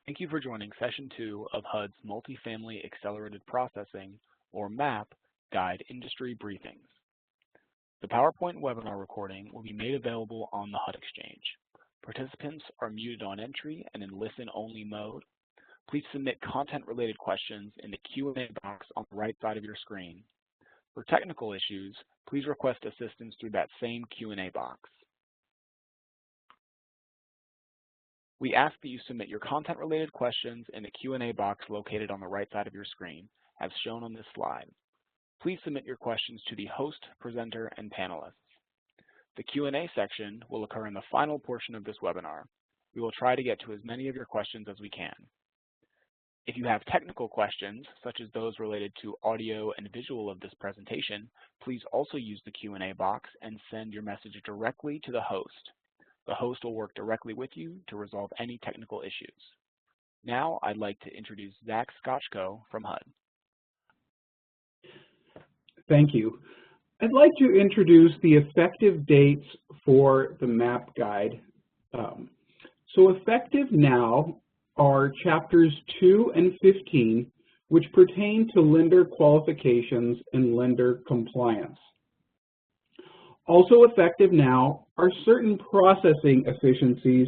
Thank you for joining Session 2 of HUD's Multifamily Accelerated Processing, or MAP, Guide Industry Briefings. The PowerPoint webinar recording will be made available on the HUD Exchange. Participants are muted on entry and in listen-only mode. Please submit content-related questions in the Q&A box on the right side of your screen. For technical issues, please request assistance through that same Q&A box. We ask that you submit your content-related questions in the Q&A box located on the right side of your screen, as shown on this slide. Please submit your questions to the host, presenter, and panelists. The Q&A section will occur in the final portion of this webinar. We will try to get to as many of your questions as we can. If you have technical questions, such as those related to audio and visual of this presentation, please also use the Q&A box and send your message directly to the host. The host will work directly with you to resolve any technical issues. Now, I'd like to introduce Zach Scotchko from HUD. Thank you. I'd like to introduce the effective dates for the MAP guide. So effective now are chapters 2 and 15, which pertain to lender qualifications and lender compliance. Also effective now are certain processing efficiencies,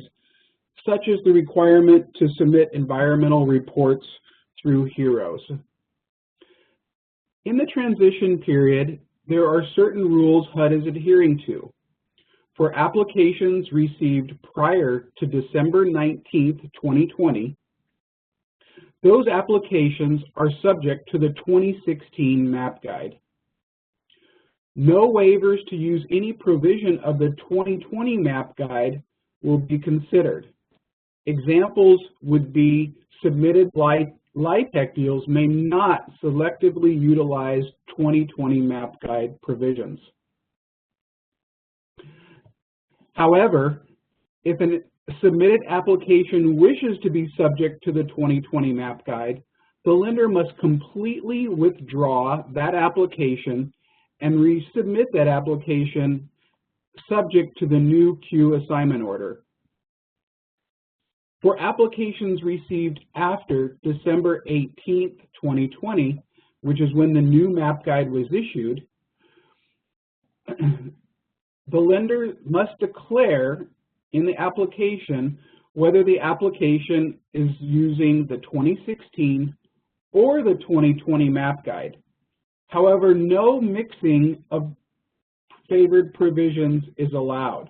such as the requirement to submit environmental reports through HEROES. In the transition period, there are certain rules HUD is adhering to. For applications received prior to December 19th, 2020, those applications are subject to the 2016 MAP guide. No waivers to use any provision of the 2020 MAP guide will be considered. Examples would be submitted LIHTC deals may not selectively utilize 2020 MAP guide provisions. However, if a submitted application wishes to be subject to the 2020 MAP guide, the lender must completely withdraw that application and resubmit that application subject to the new Q assignment order. For applications received after December 18th, 2020, which is when the new MAP guide was issued, the lender must declare in the application whether the application is using the 2016 or the 2020 MAP guide. However, no mixing of favored provisions is allowed.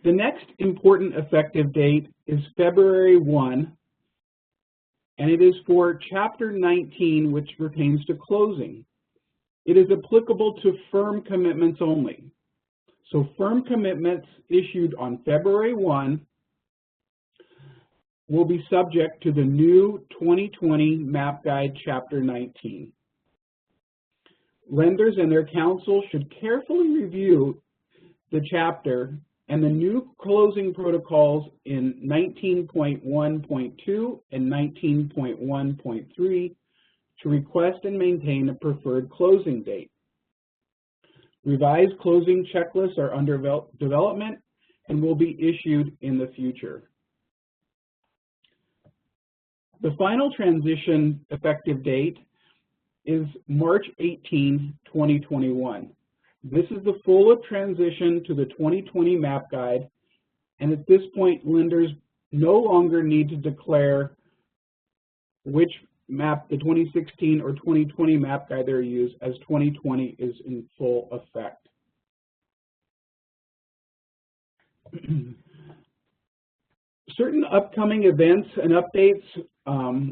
The next important effective date is February 1, and it is for Chapter 19, which pertains to closing. It is applicable to firm commitments only. So firm commitments issued on February 1 will be subject to the new 2020 MAP Guide Chapter 19. Lenders and their counsel should carefully review the chapter and the new closing protocols in 19.1.2 and 19.1.3 to request and maintain a preferred closing date. Revised closing checklists are under development and will be issued in the future. The final transition effective date is March 18, 2021. This is the full transition to the 2020 MAP guide, and at this point, lenders no longer need to declare which MAP, the 2016 or 2020 MAP guide they're used, as 2020 is in full effect. Certain upcoming events and updates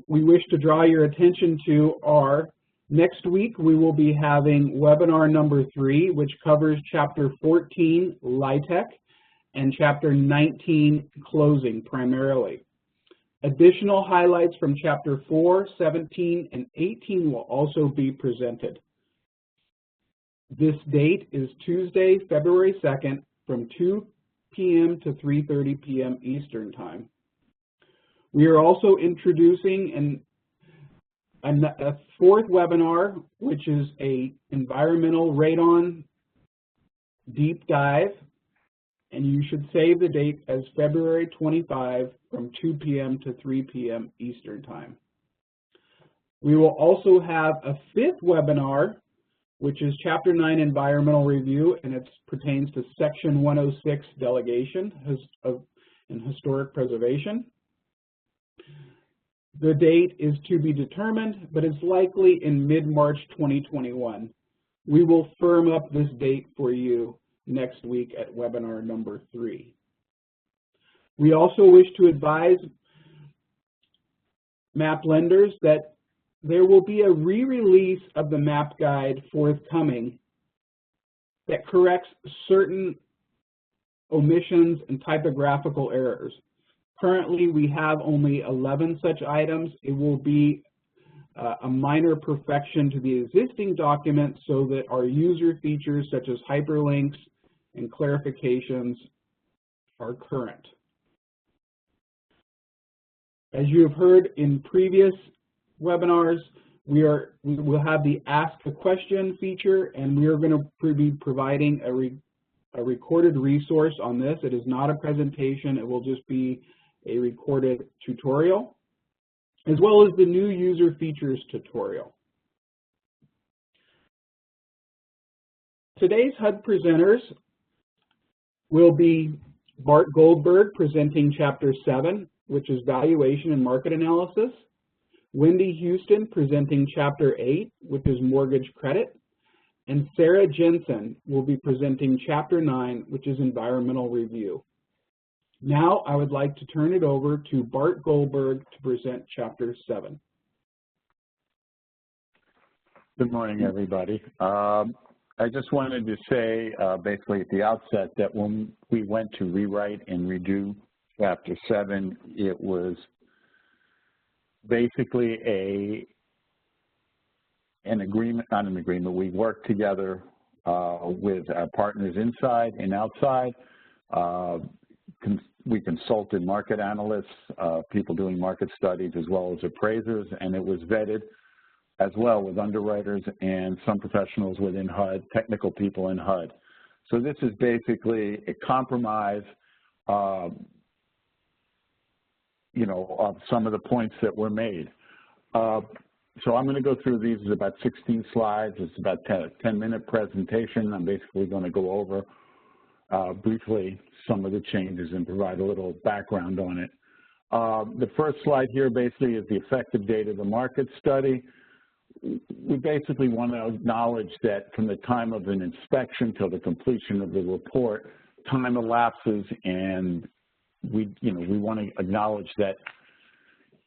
we wish to draw your attention to are, next week we will be having webinar number 3, which covers Chapter 14, LIHTC, and Chapter 19, closing primarily. Additional highlights from Chapter 4, 17, and 18 will also be presented. This date is Tuesday, February 2nd, from 2 p.m. to 3:30 p.m. Eastern Time. We are also introducing a fourth webinar, which is an environmental radon deep dive and you should save the date as February 25 from 2 p.m. to 3 p.m. Eastern Time. We will also have a 5th webinar, which is Chapter 9 Environmental Review, and it pertains to Section 106 Delegation in Historic Preservation. The date is to be determined, but it's likely in mid-March 2021. We will firm up this date for you next week at webinar number 3. We also wish to advise map lenders that there will be a re-release of the map guide forthcoming that corrects certain omissions and typographical errors. Currently, we have only 11 such items. It will be a minor perfection to the existing document so that our user features such as hyperlinks and clarifications are current. As you have heard in previous webinars, we will have the Ask a Question feature, and we are going to be providing a recorded resource on this. It is not a presentation. It will just be a recorded tutorial, as well as the new user features tutorial. Today's HUD presenters will be Bart Goldberg presenting Chapter 7, which is Valuation and Market Analysis, Wendy Houston presenting Chapter 8, which is Mortgage Credit, and Sarah Jensen will be presenting Chapter 9, which is Environmental Review. Now I would like to turn it over to Bart Goldberg to present Chapter 7. Good morning, everybody. I just wanted to say basically at the outset that when we went to rewrite and redo Chapter 7, it was basically an agreement, not an agreement. We worked together with our partners inside and outside. We consulted market analysts, people doing market studies, as well as appraisers, and it was vetted as well with underwriters and some professionals within HUD, technical people in HUD. So this is basically a compromise, you know, of some of the points that were made. So I'm going to go through these. It's about 16 slides. It's about a 10-minute presentation. I'm basically going to go over briefly some of the changes and provide a little background on it. The first slide here basically is the effective date of the market study. We basically want to acknowledge that from the time of an inspection till the completion of the report, time elapses, and we want to acknowledge that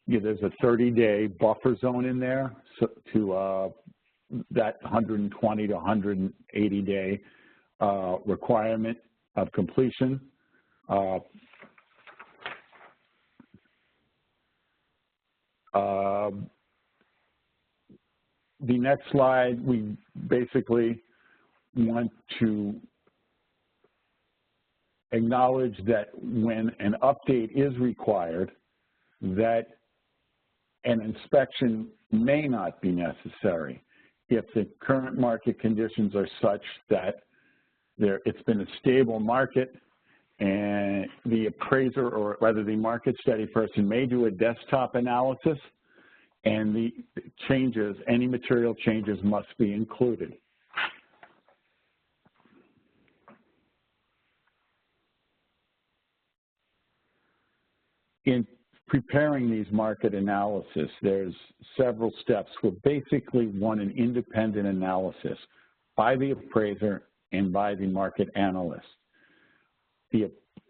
there's a 30-day buffer zone in there to that 120 to 180-day requirement of completion. The next slide, we basically want to acknowledge that when an update is required, that an inspection may not be necessary if the current market conditions are such that it's been a stable market and the appraiser, or rather the market study person, may do a desktop analysis, and the changes, any material changes, must be included. In preparing these market analysis, there's several steps. We basically want an independent analysis by the appraiser and by the market analyst.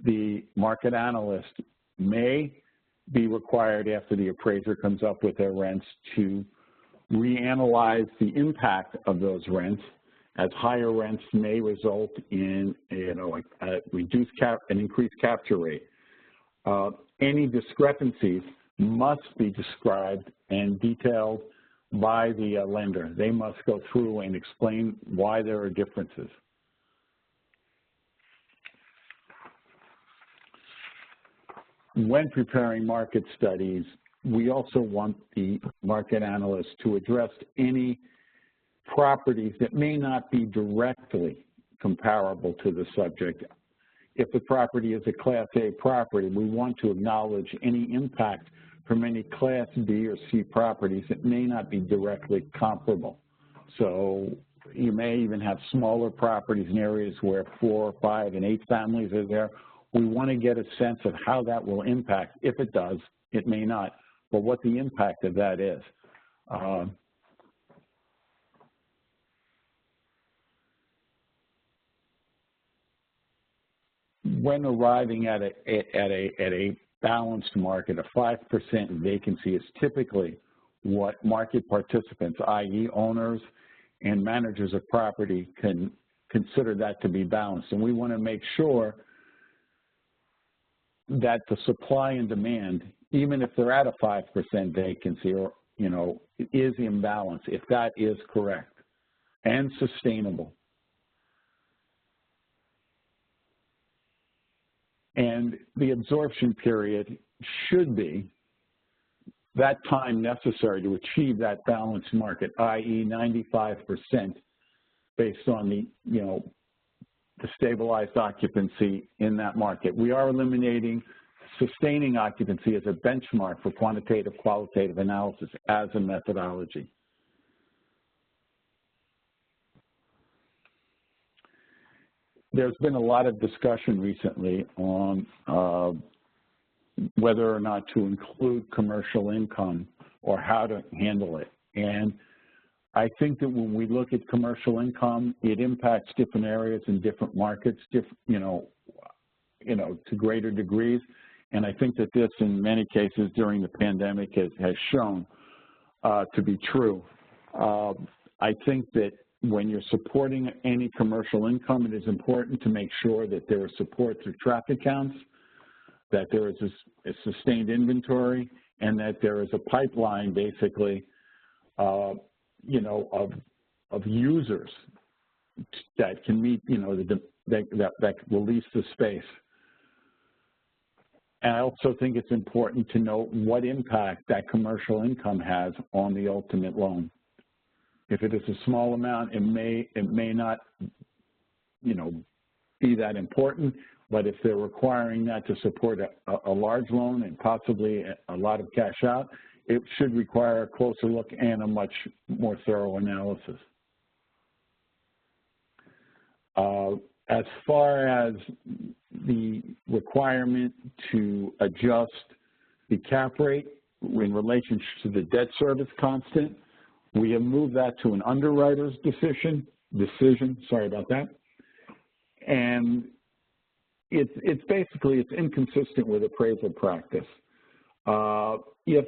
The market analyst may be required after the appraiser comes up with their rents to reanalyze the impact of those rents, as higher rents may result in an increased capture rate. Any discrepancies must be described and detailed by the lender. They must go through and explain why there are differences. When preparing market studies, we also want the market analyst to address any properties that may not be directly comparable to the subject. if the property is a Class A property, we want to acknowledge any impact from any Class B or C properties that may not be directly comparable. So you may even have smaller properties in areas where 4, 5, and 8 families are there. We want to get a sense of how that will impact. If it does, it may not, but what the impact of that is. When arriving at a balanced market, a 5% vacancy is typically what market participants, i.e. owners and managers of property, can consider that to be balanced. And we want to make sure that the supply and demand, even if they're at a 5% vacancy, or, is in balance, if that is correct and sustainable. And the absorption period should be that time necessary to achieve that balanced market, i.e. 95% based on the stabilized occupancy in that market. We are eliminating sustaining occupancy as a benchmark for quantitative, qualitative analysis as a methodology. There's been a lot of discussion recently on whether or not to include commercial income or how to handle it. And I think that when we look at commercial income, it impacts different areas and different markets, to greater degrees. And I think that this, in many cases during the pandemic, has shown to be true. I think that when you're supporting any commercial income, it is important to make sure that there is support through traffic counts, that there is a sustained inventory, and that there is a pipeline, basically, of users that can meet, that will lease the space. And I also think it's important to note what impact that commercial income has on the ultimate loan. If it is a small amount, it may not, be that important. But if they're requiring that to support a large loan and possibly a lot of cash out, it should require a closer look and a much more thorough analysis. As far as the requirement to adjust the cap rate in relation to the debt service constant, we have moved that to an underwriter's decision, sorry about that. And it's basically inconsistent with appraisal practice. If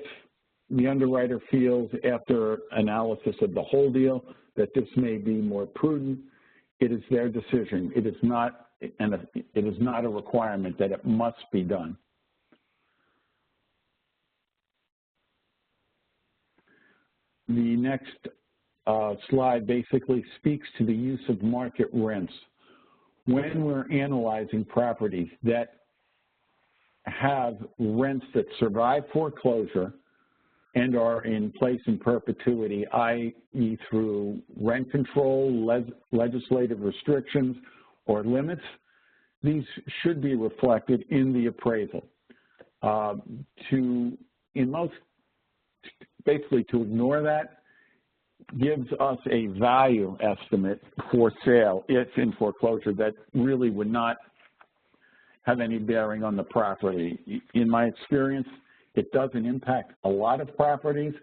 the underwriter feels after analysis of the whole deal that this may be more prudent, it is their decision. It is not a requirement that it must be done. The next slide basically speaks to the use of market rents. When we're analyzing properties that have rents that survive foreclosure and are in place in perpetuity, i.e. through rent control, legislative restrictions, or limits, these should be reflected in the appraisal. Basically, to ignore that gives us a value estimate for sale if in foreclosure that really would not have any bearing on the property. In my experience, it doesn't impact a lot of properties,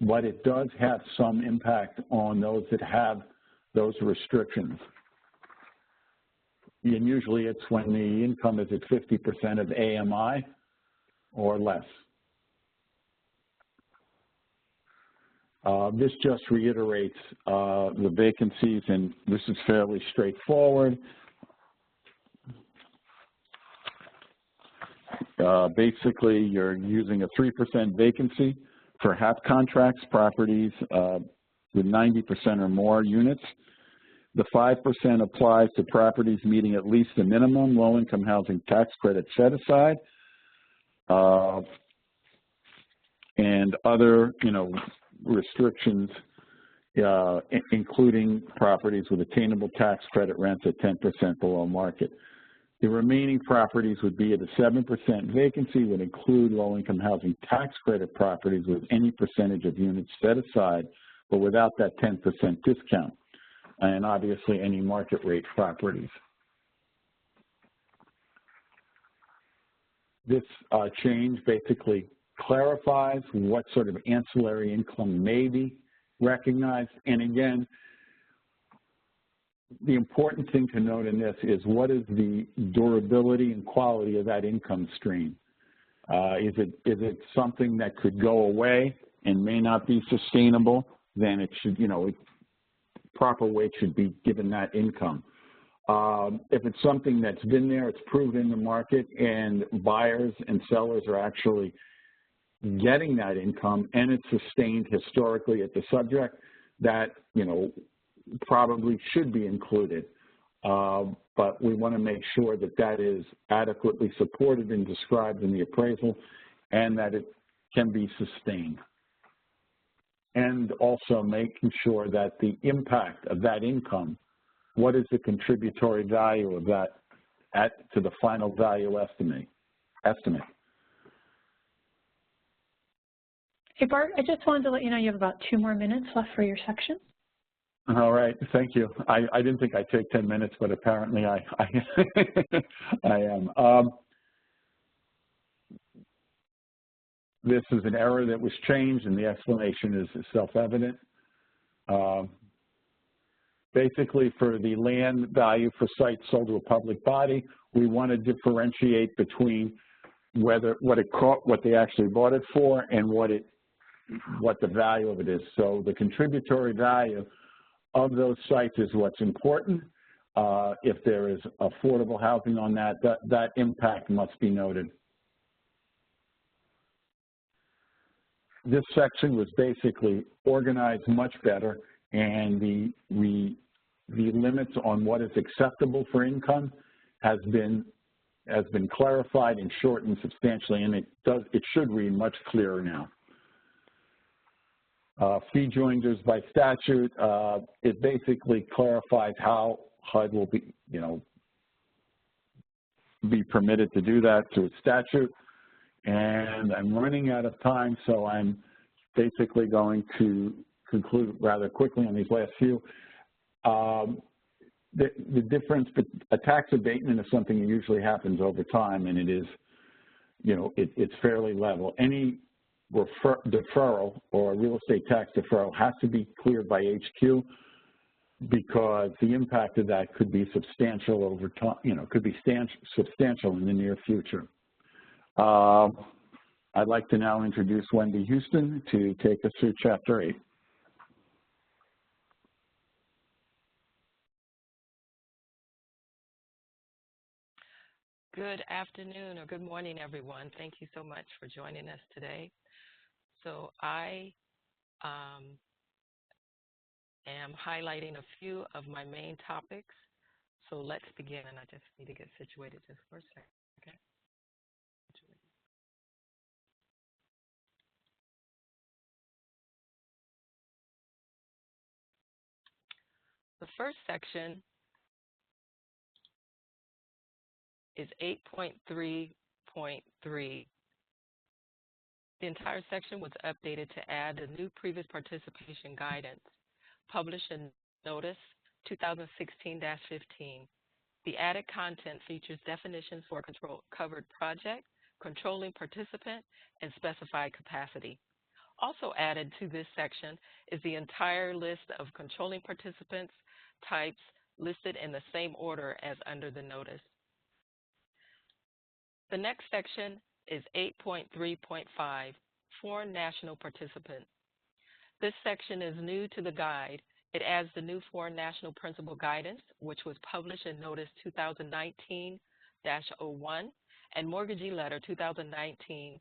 but it does have some impact on those that have those restrictions. And usually it's when the income is at 50% of AMI or less. This just reiterates the vacancies, and this is fairly straightforward. Basically, you're using a 3% vacancy for HAP contracts, properties with 90% or more units. The 5% applies to properties meeting at least the minimum low-income housing tax credit set aside, and other, restrictions, including properties with attainable tax credit rents at 10% below market. The remaining properties would be at a 7% vacancy, would include low-income housing tax credit properties with any percentage of units set aside, but without that 10% discount, and obviously any market rate properties. This change basically clarifies what sort of ancillary income may be recognized, and again, the important thing to note in this is what is the durability and quality of that income stream? Is it something that could go away and may not be sustainable? Then it should, proper weight should be given that income. If it's something that's been there, it's proven in the market, and buyers and sellers are actually getting that income, and it's sustained historically at the subject, that, probably should be included. But we want to make sure that that is adequately supported and described in the appraisal, and that it can be sustained. And also making sure that the impact of that income, what is the contributory value of that to the final value estimate. Hey, Bart, I just wanted to let you know you have about 2 more minutes left for your section. All right, thank you. I didn't think I'd take 10 minutes, but apparently I am. This is an error that was changed, and the explanation is self-evident. Basically, for the land value for sites sold to a public body, we want to differentiate between what they actually bought it for and what the value of it is. So the contributory value of those sites is what's important. If there is affordable housing on that impact must be noted. This section was basically organized much better, and the limits on what is acceptable for income has been clarified and shortened substantially, and it should read much clearer now. Fee joinders by statute, it basically clarifies how HUD will be permitted to do that through statute. And I'm running out of time, so I'm basically going to conclude rather quickly on these last few. The difference, a tax abatement is something that usually happens over time, and it is, it's fairly level. Any deferral or real estate tax deferral has to be cleared by HQ, because the impact of that could be substantial over time, could be substantial in the near future. I'd like to now introduce Wendy Houston to take us through Chapter 8. Good afternoon or good morning, everyone. Thank you so much for joining us today. So I am highlighting a few of my main topics. So let's begin. I just need to get situated just for a second. Okay. The first section is 8.3.3. The entire section was updated to add the new previous participation guidance, published in Notice 2016-15. The added content features definitions for a covered project, controlling participant, and specified capacity. Also added to this section is the entire list of controlling participants types listed in the same order as under the notice. The next section is 8.3.5, Foreign National Participant. This section is new to the guide. It adds the new Foreign National Principal Guidance, which was published in Notice 2019-01 and Mortgagee Letter 2019-02,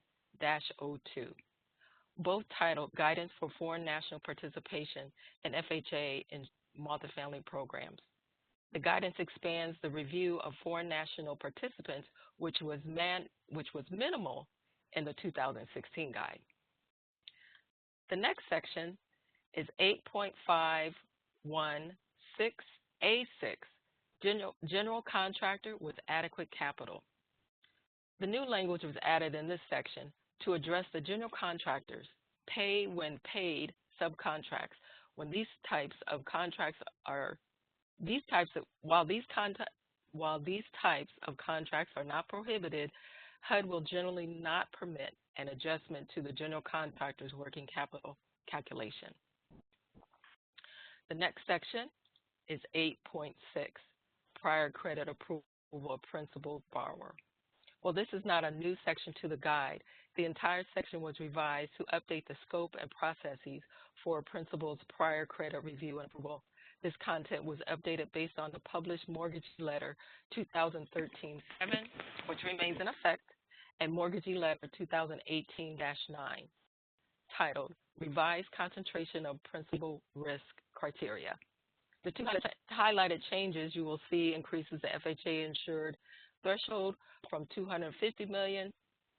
both titled Guidance for Foreign National Participation in FHA and Multifamily Programs. The guidance expands the review of foreign national participants, which was minimal in the 2016 guide. The next section is 8.516A6, General contractor with adequate capital. The new language was added in this section to address the general contractors pay when paid subcontracts when these types of contracts are while these types of contracts are not prohibited, HUD will generally not permit an adjustment to the general contractor's working capital calculation. The next section is 8.6, prior credit approval of principal borrower. Well, this is not a new section to the guide. The entire section was revised to update the scope and processes for a principal's prior credit review and approval. This content was updated based on the published Mortgagee Letter 2013-7, which remains in effect, and Mortgagee Letter 2018-9, titled Revised Concentration of Principal Risk Criteria. The two highlighted changes you will see increases the FHA insured threshold from $250 million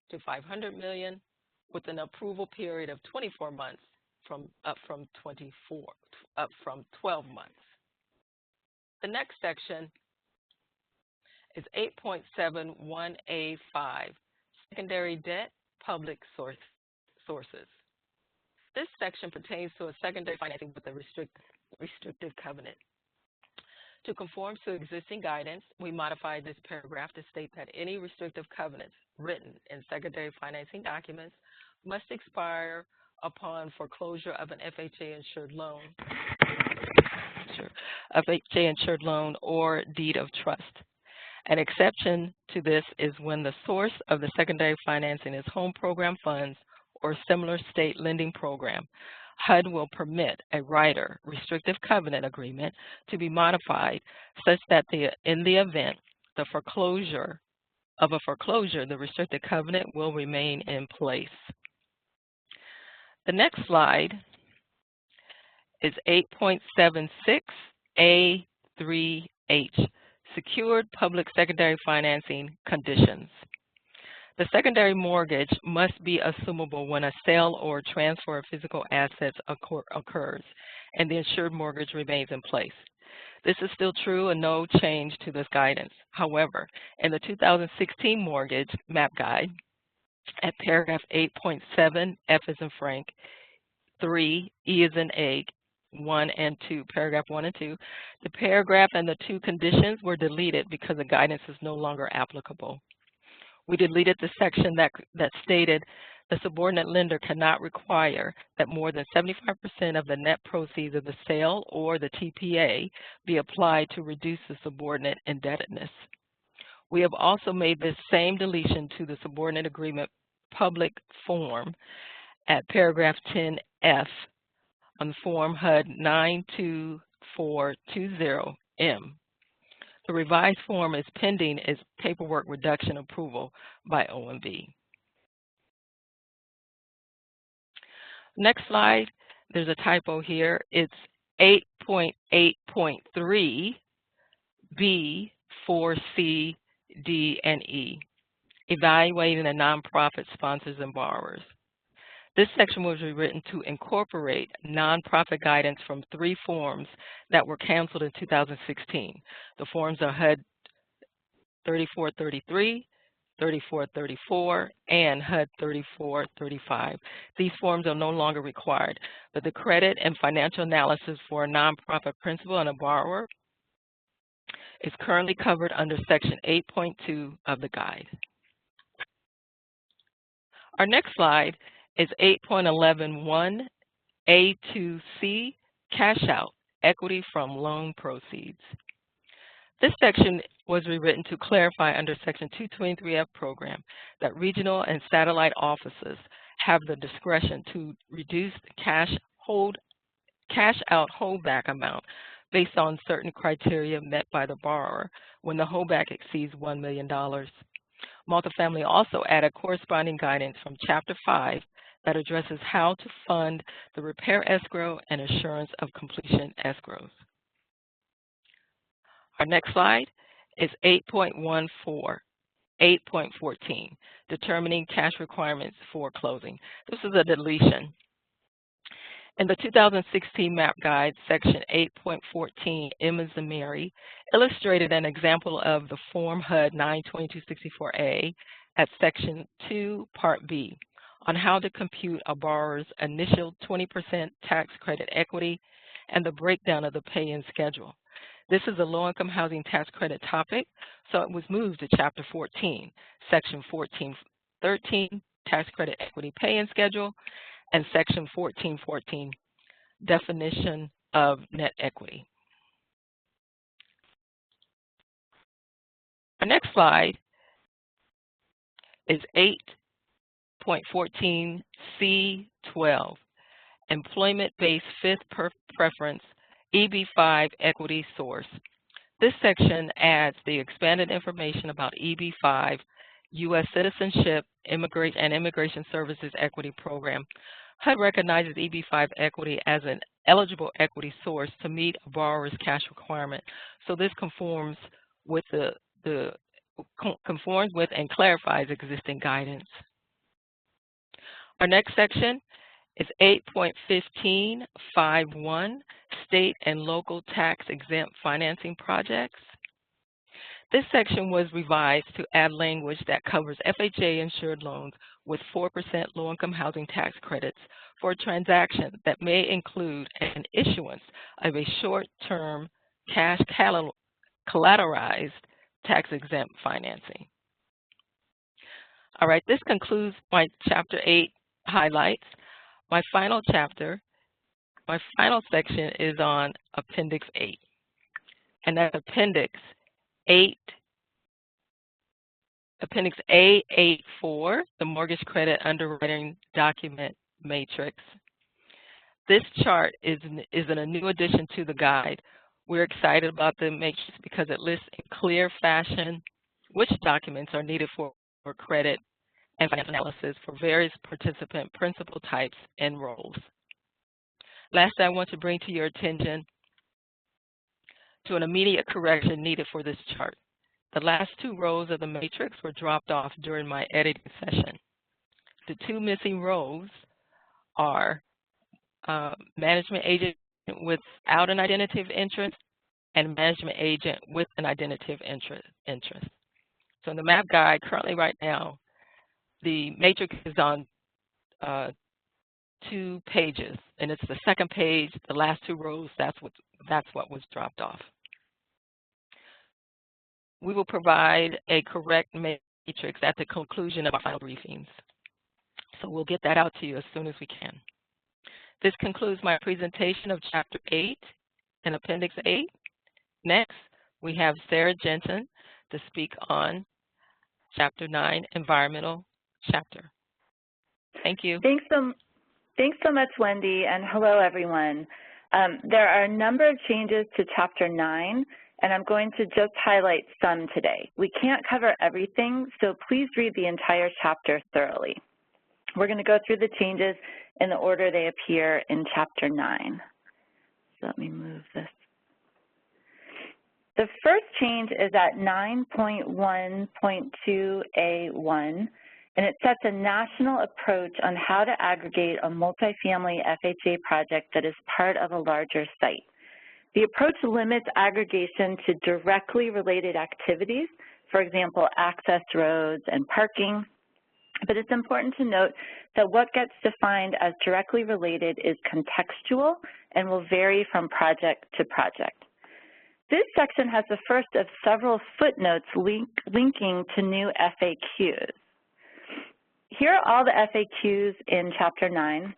to $500 million, with an approval period of 24 months up from 12 months. The next section is 8.71A5, secondary debt, public sources. This section pertains to a secondary financing with a restrictive covenant. To conform to existing guidance, we modified this paragraph to state that any restrictive covenants written in secondary financing documents must expire upon foreclosure of an FHA-insured loan or deed of trust. An exception to this is when the source of the secondary financing is home program funds or similar state lending program. HUD will permit a rider restrictive covenant agreement to be modified such that in the event of a foreclosure, the restricted covenant will remain in place. The next slide is 8.76A3H, secured public secondary financing conditions. The secondary mortgage must be assumable when a sale or transfer of physical assets occurs and the insured mortgage remains in place. This is still true and no change to this guidance. However, in the 2016 Mortgage Map Guide, at paragraph 8.7, F as in Frank, 3, E as in egg, 1 and 2, paragraph 1 and 2, the paragraph and the two conditions were deleted because the guidance is no longer applicable. We deleted the section that stated the subordinate lender cannot require that more than 75% of the net proceeds of the sale or the TPA be applied to reduce the subordinate indebtedness. We have also made this same deletion to the subordinate agreement public form at paragraph 10F on the form HUD 92420M. The revised form is pending its paperwork reduction approval by OMB. Next slide, there's a typo here. It's 8.8.3 B, 4C, D, and E, evaluating the nonprofit sponsors and borrowers. This section was rewritten to incorporate nonprofit guidance from 3 forms that were canceled in 2016. The forms are HUD 3433, 3434, and HUD 3435. These forms are no longer required, but the credit and financial analysis for a nonprofit principal and a borrower is currently covered under Section 8.2 of the guide. Our next slide is 8.11.1 A2C, cash out, equity from loan proceeds. This section was rewritten to clarify under Section 223F program that regional and satellite offices have the discretion to reduce the cash out holdback amount based on certain criteria met by the borrower when the holdback exceeds $1 million. Multifamily also added corresponding guidance from Chapter 5 that addresses how to fund the repair escrow and assurance of completion escrows. Our next slide is 8.14, determining cash requirements for closing. This is a deletion. In the 2016 MAP Guide, Section 8.14, Emma Zamiri illustrated an example of the Form HUD 92264A at Section 2, Part B, on how to compute a borrower's initial 20% tax credit equity and the breakdown of the pay-in schedule. This is a low-income housing tax credit topic, so it was moved to Chapter 14, Section 1413, Tax Credit Equity Pay-in Schedule, and Section 1414, Definition of Net Equity. Our next slide is 8.14C12, Employment-Based Fifth Preference, EB5 Equity Source. This section adds the expanded information about EB5, U.S. Citizenship and Immigration Services Equity Program. HUD recognizes EB5 equity as an eligible equity source to meet a borrower's cash requirement. So this conforms with and clarifies existing guidance. Our next section is 8.1551, State and Local Tax Exempt Financing Projects. This section was revised to add language that covers FHA-insured loans with 4% low-income housing tax credits for a transaction that may include an issuance of a short-term cash collateralized tax-exempt financing. All right, this concludes my Chapter 8 highlights. My final section is on Appendix 8. And that's Appendix A84, the Mortgage Credit Underwriting Document Matrix. This chart is a new addition to the guide. We're excited about the matrix because it lists in clear fashion which documents are needed for credit and finance analysis for various participant principal types and roles. Lastly, I want to bring to your attention to an immediate correction needed for this chart. The last two rows of the matrix were dropped off during my editing session. The two missing rows are management agent without an identity of interest and management agent with an identity of interest. So in the MAP guide, currently right now, the matrix is on 2 pages, and it's the second page, the last 2 rows, that's what was dropped off. We will provide a correct matrix at the conclusion of our final briefings. So we'll get that out to you as soon as we can. This concludes my presentation of Chapter 8 and Appendix 8. Next, we have Sarah Jensen to speak on Chapter 9, Environmental Chapter. Thank you. Thanks so much, Wendy, and hello, everyone. There are a number of changes to Chapter 9, and I'm going to just highlight some today. We can't cover everything, so please read the entire chapter thoroughly. We're going to go through the changes in the order they appear in Chapter 9. So let me move this. The first change is at 9.1.2A1, and it sets a national approach on how to aggregate a multifamily FHA project that is part of a larger site. The approach limits aggregation to directly related activities, for example, access roads and parking, but it's important to note that what gets defined as directly related is contextual and will vary from project to project. This section has the first of several footnotes linking to new FAQs. Here are all the FAQs in Chapter 9.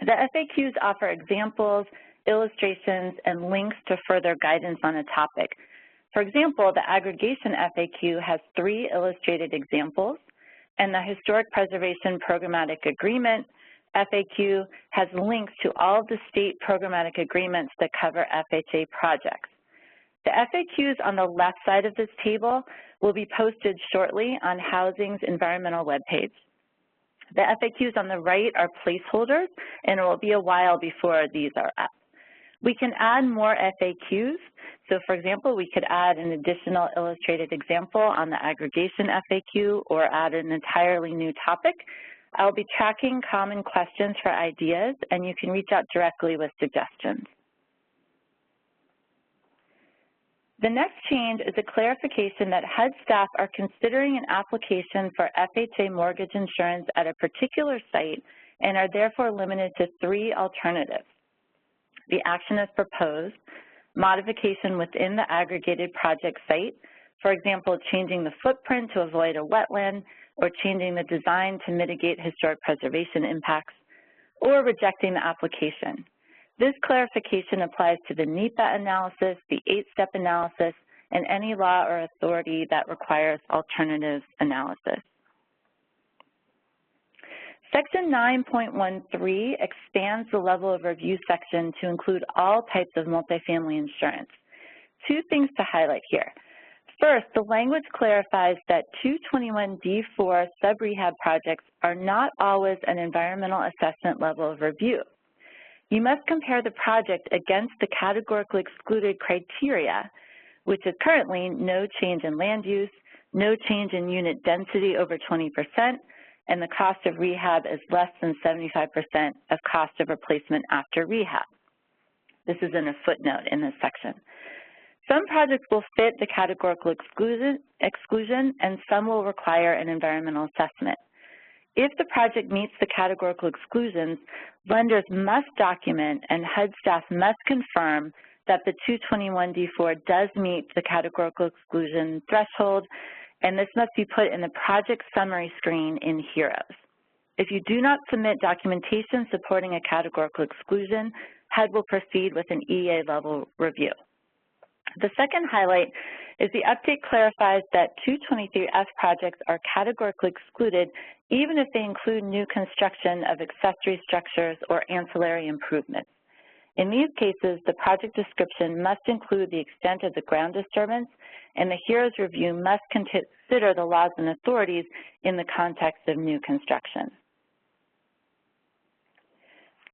The FAQs offer examples, illustrations, and links to further guidance on a topic. For example, the aggregation FAQ has 3 illustrated examples, and the Historic Preservation Programmatic Agreement FAQ has links to all of the state programmatic agreements that cover FHA projects. The FAQs on the left side of this table will be posted shortly on Housing's environmental webpage. The FAQs on the right are placeholders, and it will be a while before these are up. We can add more FAQs. So for example, we could add an additional illustrated example on the aggregation FAQ or add an entirely new topic, I'll be tracking common questions for ideas, and you can reach out directly with suggestions. The next change is a clarification that HUD staff are considering an application for FHA mortgage insurance at a particular site and are therefore limited to 3 alternatives. The action is proposed, modification within the aggregated project site, for example, changing the footprint to avoid a wetland or changing the design to mitigate historic preservation impacts, or rejecting the application. This clarification applies to the NEPA analysis, the 8-step analysis, and any law or authority that requires alternative analysis. Section 9.13 expands the level of review section to include all types of multifamily insurance. 2 things to highlight here. First, the language clarifies that 221D4 sub-rehab projects are not always an environmental assessment level of review. You must compare the project against the categorically excluded criteria, which is currently no change in land use, no change in unit density over 20%, and the cost of rehab is less than 75% of cost of replacement after rehab. This is in a footnote in this section. Some projects will fit the categorical exclusion, and some will require an environmental assessment. If the project meets the categorical exclusions, lenders must document and HUD staff must confirm that the 221D4 does meet the categorical exclusion threshold, and this must be put in the project summary screen in HEROES. If you do not submit documentation supporting a categorical exclusion, HUD will proceed with an EA level review. The second highlight is the update clarifies that 223F projects are categorically excluded even if they include new construction of accessory structures or ancillary improvements. In these cases, the project description must include the extent of the ground disturbance, and the HEROES review must consider the laws and authorities in the context of new construction.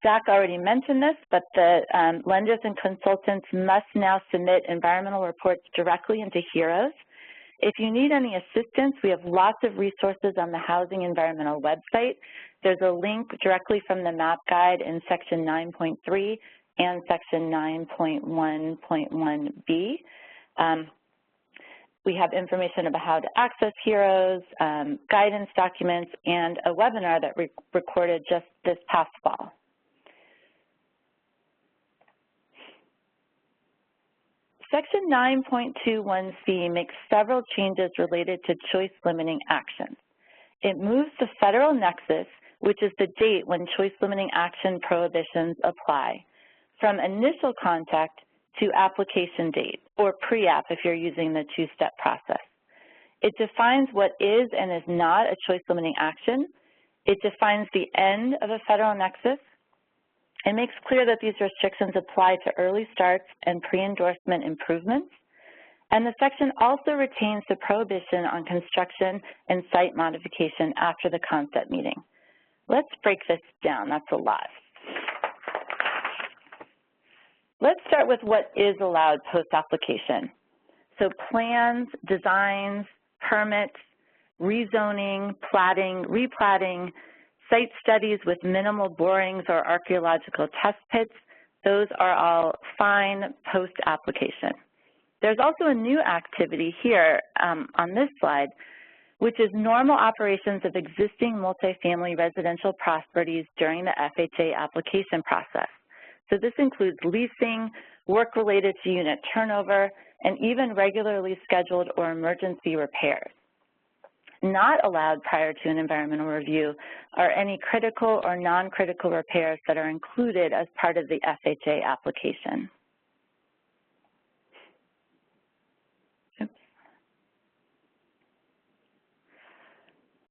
Zach already mentioned this, but the lenders and consultants must now submit environmental reports directly into HEROES. If you need any assistance, we have lots of resources on the Housing Environmental website. There's a link directly from the MAP guide in section 9.3 and section 9.1.1b. We have information about how to access HEROES, guidance documents, and a webinar that we recorded just this past fall. Section 9.21c makes several changes related to choice limiting actions. It moves the federal nexus, which is the date when choice limiting action prohibitions apply, from initial contact to application date, or pre-app if you're using the 2-step process. It defines what is and is not a choice limiting action. It defines the end of a federal nexus. It makes clear that these restrictions apply to early starts and pre-endorsement improvements. And the section also retains the prohibition on construction and site modification after the concept meeting. Let's break this down. That's a lot. Let's start with what is allowed post-application. So plans, designs, permits, rezoning, platting, replatting, site studies with minimal borings or archaeological test pits, those are all fine post-application. There's also a new activity here on this slide, which is normal operations of existing multifamily residential properties during the FHA application process. So this includes leasing, work related to unit turnover, and even regularly scheduled or emergency repairs. Not allowed prior to an environmental review are any critical or non-critical repairs that are included as part of the FHA application. Oops.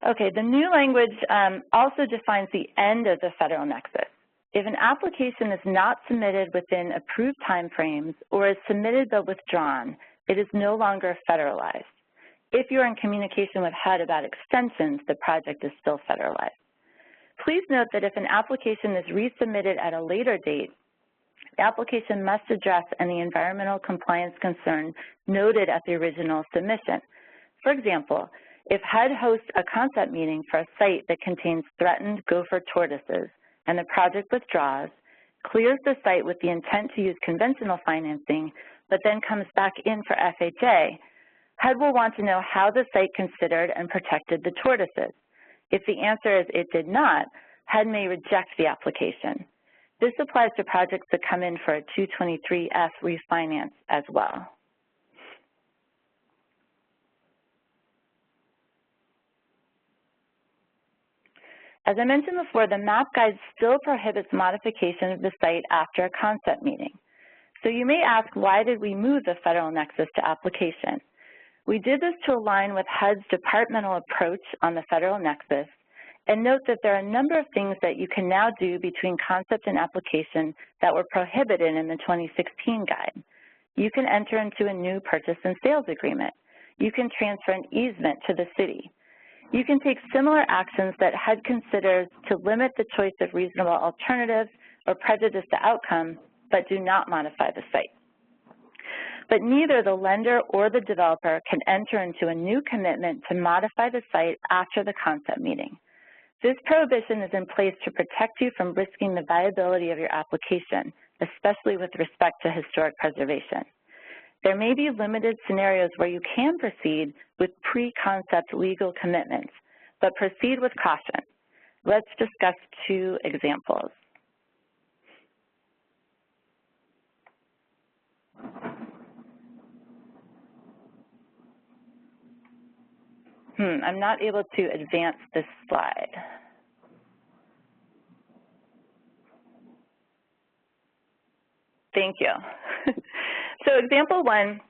Okay, the new language also defines the end of the federal nexus. If an application is not submitted within approved timeframes or is submitted but withdrawn, it is no longer federalized. If you're in communication with HUD about extensions, the project is still federalized. Please note that if an application is resubmitted at a later date, the application must address any environmental compliance concern noted at the original submission. For example, If HUD hosts a concept meeting for a site that contains threatened gopher tortoises and the project withdraws, clears the site with the intent to use conventional financing, but then comes back in for FHA, HUD will want to know how the site considered and protected the tortoises. If the answer is it did not, HUD may reject the application. This applies to projects that come in for a 223F refinance as well. As I mentioned before, the map guide still prohibits modification of the site after a concept meeting. So you may ask, why did we move the federal nexus to application? We did this to align with HUD's departmental approach on the federal nexus, and note that there are a number of things that you can now do between concept and application that were prohibited in the 2016 guide. You can enter into a new purchase and sales agreement. You can transfer an easement to the city. You can take similar actions that HUD considers to limit the choice of reasonable alternatives or prejudice the outcome, but do not modify the site. But neither the lender or the developer can enter into a new commitment to modify the site after the concept meeting. This prohibition is in place to protect you from risking the viability of your application, especially with respect to historic preservation. There may be limited scenarios where you can proceed with pre-concept legal commitments, but proceed with caution. Let's discuss two examples. I'm not able to advance this slide. Thank you. So example one,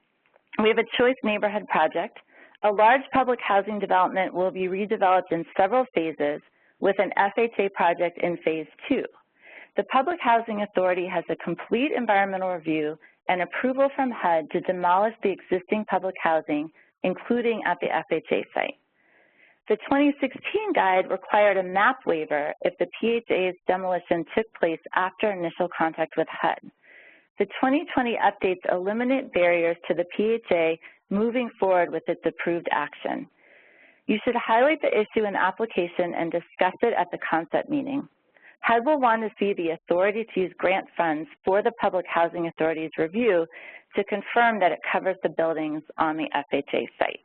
we have a choice neighborhood project. A large public housing development will be redeveloped in several phases with an FHA project in phase 2. The Public Housing Authority has a complete environmental review and approval from HUD to demolish the existing public housing, including at the FHA site. The 2016 guide required a map waiver if the PHA's demolition took place after initial contact with HUD. The 2020 updates eliminate barriers to the PHA moving forward with its approved action. You should highlight the issue in application and discuss it at the concept meeting. HUD will want to see the authority to use grant funds for the Public Housing Authority's review to confirm that it covers the buildings on the FHA site.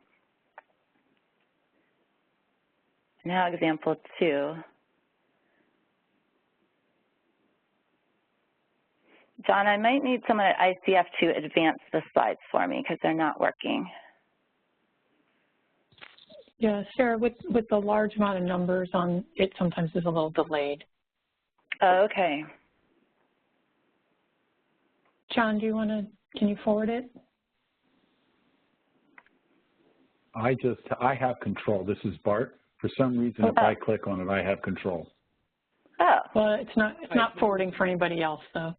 Now example two. John, I might need someone at ICF to advance the slides for me because they're not working. Yeah, Sarah, with the large amount of numbers on it, sometimes is a little delayed. Oh, okay. John, do you want to, can you forward it? I have control. This is Bart. For some reason, if I click on it, I have control. Oh. Well, it's not forwarding for anybody else, though.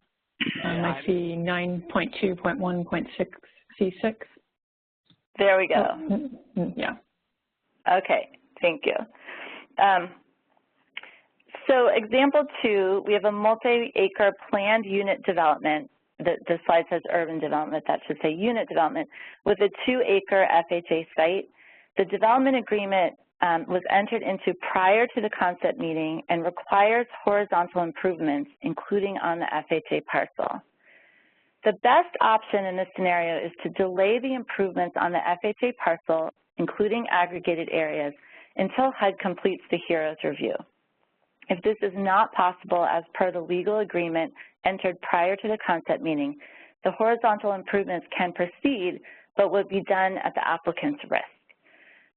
I see 9.2.1.6C6. There we go. Oh, yeah. Okay, thank you. So example two, we have a multi-acre planned unit development. The slide says urban development, that should say unit development, with a 2-acre FHA site. The development agreement was entered into prior to the concept meeting and requires horizontal improvements, including on the FHA parcel. The best option in this scenario is to delay the improvements on the FHA parcel, including aggregated areas, until HUD completes the HEROES review. If this is not possible as per the legal agreement entered prior to the concept meeting, the horizontal improvements can proceed, but would be done at the applicant's risk.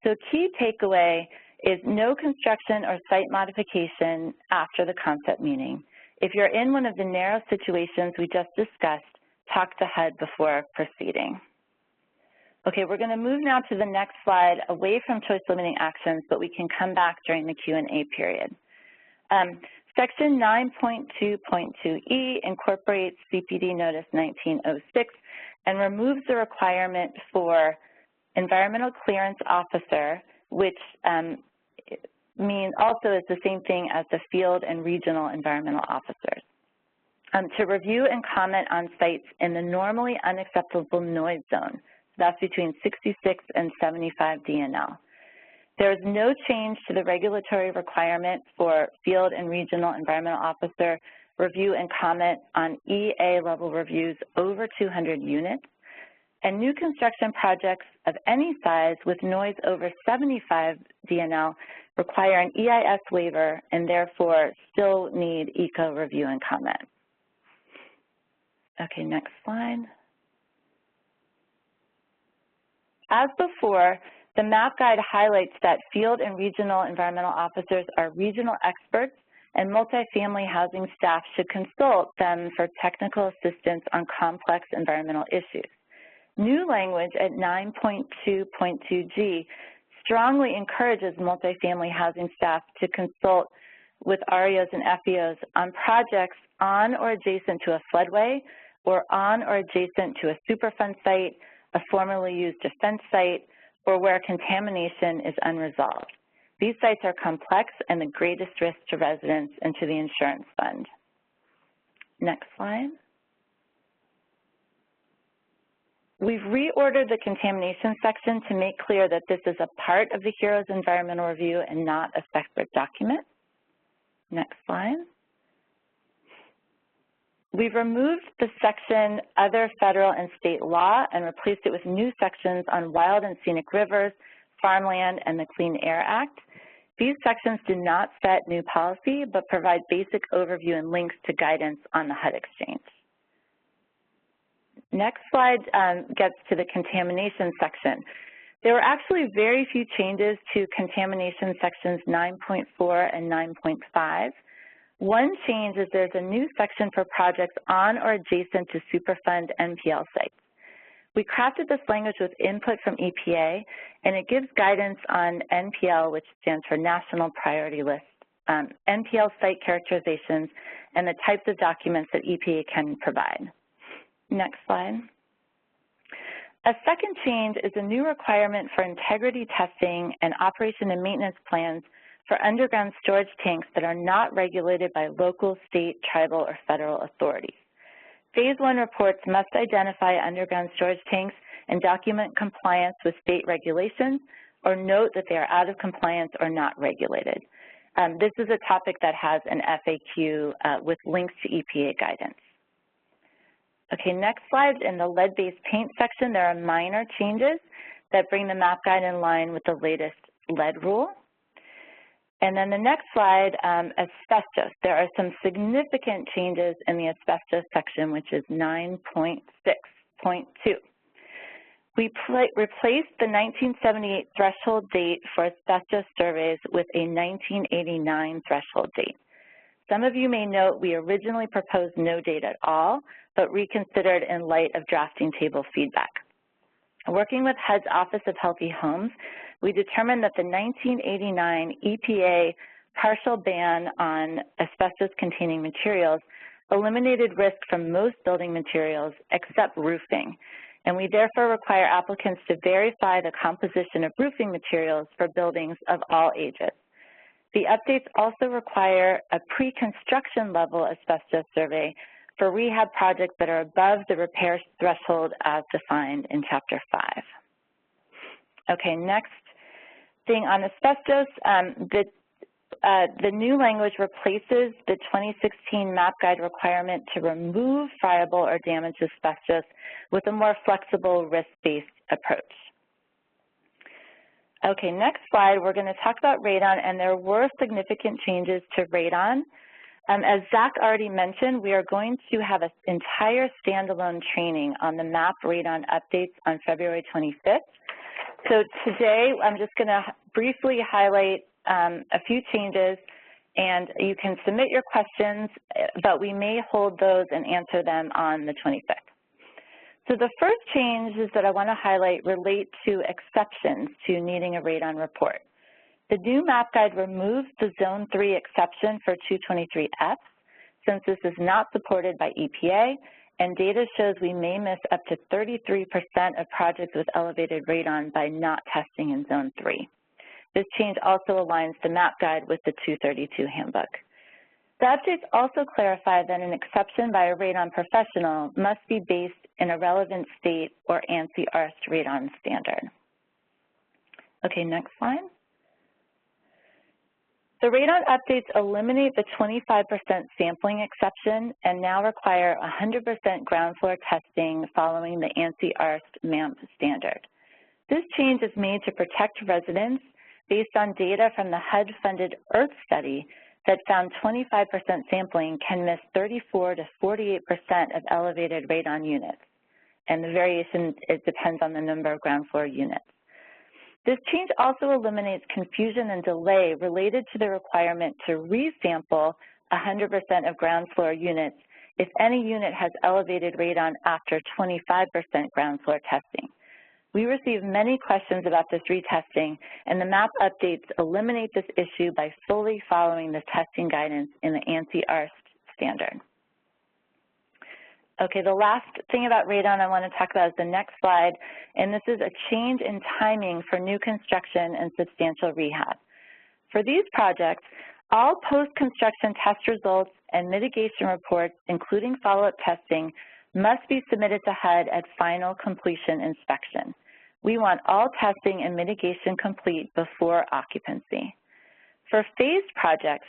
So key takeaway is no construction or site modification after the concept meeting. If you're in one of the narrow situations we just discussed, talk to HUD before proceeding. Okay, we're going to move now to the next slide away from choice limiting actions, but we can come back during the Q&A period. Section 9.2.2E incorporates CPD Notice 1906 and removes the requirement for environmental clearance officer, which means also is the same thing as the field and regional environmental officers, to review and comment on sites in the normally unacceptable noise zone. That's between 66 and 75 DNL. There is no change to the regulatory requirement for field and regional environmental officer review and comment on EA level reviews over 200 units, and new construction projects of any size with noise over 75 dNL require an EIS waiver and therefore still need ECO review and comment. Okay, next slide. As before, the MAP guide highlights that field and regional environmental officers are regional experts, and multifamily housing staff should consult them for technical assistance on complex environmental issues. New language at 9.2.2G strongly encourages multifamily housing staff to consult with REOs and FEOs on projects on or adjacent to a floodway or on or adjacent to a Superfund site, a formerly used defense site, or where contamination is unresolved. These sites are complex and the greatest risk to residents and to the insurance fund. Next slide. We've reordered the contamination section to make clear that this is a part of the HEROES environmental review and not a separate document. Next slide. We've removed the section Other Federal and State Law and replaced it with new sections on wild and scenic rivers, farmland, and the Clean Air Act. These sections do not set new policy, but provide basic overview and links to guidance on the HUD exchange. Next slide gets to the contamination section. There were actually very few changes to contamination sections 9.4 and 9.5. One change is there's a new section for projects on or adjacent to Superfund NPL sites. We crafted this language with input from EPA, and it gives guidance on NPL, which stands for National Priority List, NPL site characterizations, and the types of documents that EPA can provide. Next slide. A second change is a new requirement for integrity testing and operation and maintenance plans for underground storage tanks that are not regulated by local, state, tribal, or federal authorities. Phase 1 reports must identify underground storage tanks and document compliance with state regulations or note that they are out of compliance or not regulated. This is a topic that has an FAQ with links to EPA guidance. Okay, next slide. In the lead-based paint section, there are minor changes that bring the MAP guide in line with the latest lead rule. And then the next slide, asbestos. There are some significant changes in the asbestos section, which is 9.6.2. We replaced the 1978 threshold date for asbestos surveys with a 1989 threshold date. Some of you may note we originally proposed no date at all, but reconsidered in light of drafting table feedback. Working with HUD's Office of Healthy Homes, we determined that the 1989 EPA partial ban on asbestos-containing materials eliminated risk from most building materials except roofing, and we therefore require applicants to verify the composition of roofing materials for buildings of all ages. The updates also require a pre-construction level asbestos survey for rehab projects that are above the repair threshold as defined in Chapter 5. Okay, next thing on asbestos, the new language replaces the 2016 MAP guide requirement to remove friable or damaged asbestos with a more flexible risk-based approach. Okay, next slide, we're going to talk about radon, and there were significant changes to radon. As Zach already mentioned, we are going to have an entire standalone training on the MAP radon updates on February 25th. So today, I'm just going to briefly highlight a few changes, and you can submit your questions, but we may hold those and answer them on the 25th. So the first changes that I want to highlight relate to exceptions to needing a radon report. The new MAP guide removes the Zone 3 exception for 223F, since this is not supported by EPA, and data shows we may miss up to 33% of projects with elevated radon by not testing in Zone 3. This change also aligns the MAP guide with the 232 handbook. The updates also clarify that an exception by a radon professional must be based in a relevant state or ANSI-ARST radon standard. Okay, next slide. The radon updates eliminate the 25% sampling exception and now require 100% ground floor testing following the ANSI-ARST MAMP standard. This change is made to protect residents based on data from the HUD-funded EARTH study that found 25% sampling can miss 34 to 48% of elevated radon units. And the variation, it depends on the number of ground floor units. This change also eliminates confusion and delay related to the requirement to resample 100% of ground floor units if any unit has elevated radon after 25% ground floor testing. We received many questions about this retesting, and the MAP updates eliminate this issue by fully following the testing guidance in the ANSI-ARST standard. Okay, the last thing about radon I want to talk about is the next slide, and this is a change in timing for new construction and substantial rehab. For these projects, all post-construction test results and mitigation reports, including follow-up testing, must be submitted to HUD at final completion inspection. We want all testing and mitigation complete before occupancy. For phased projects,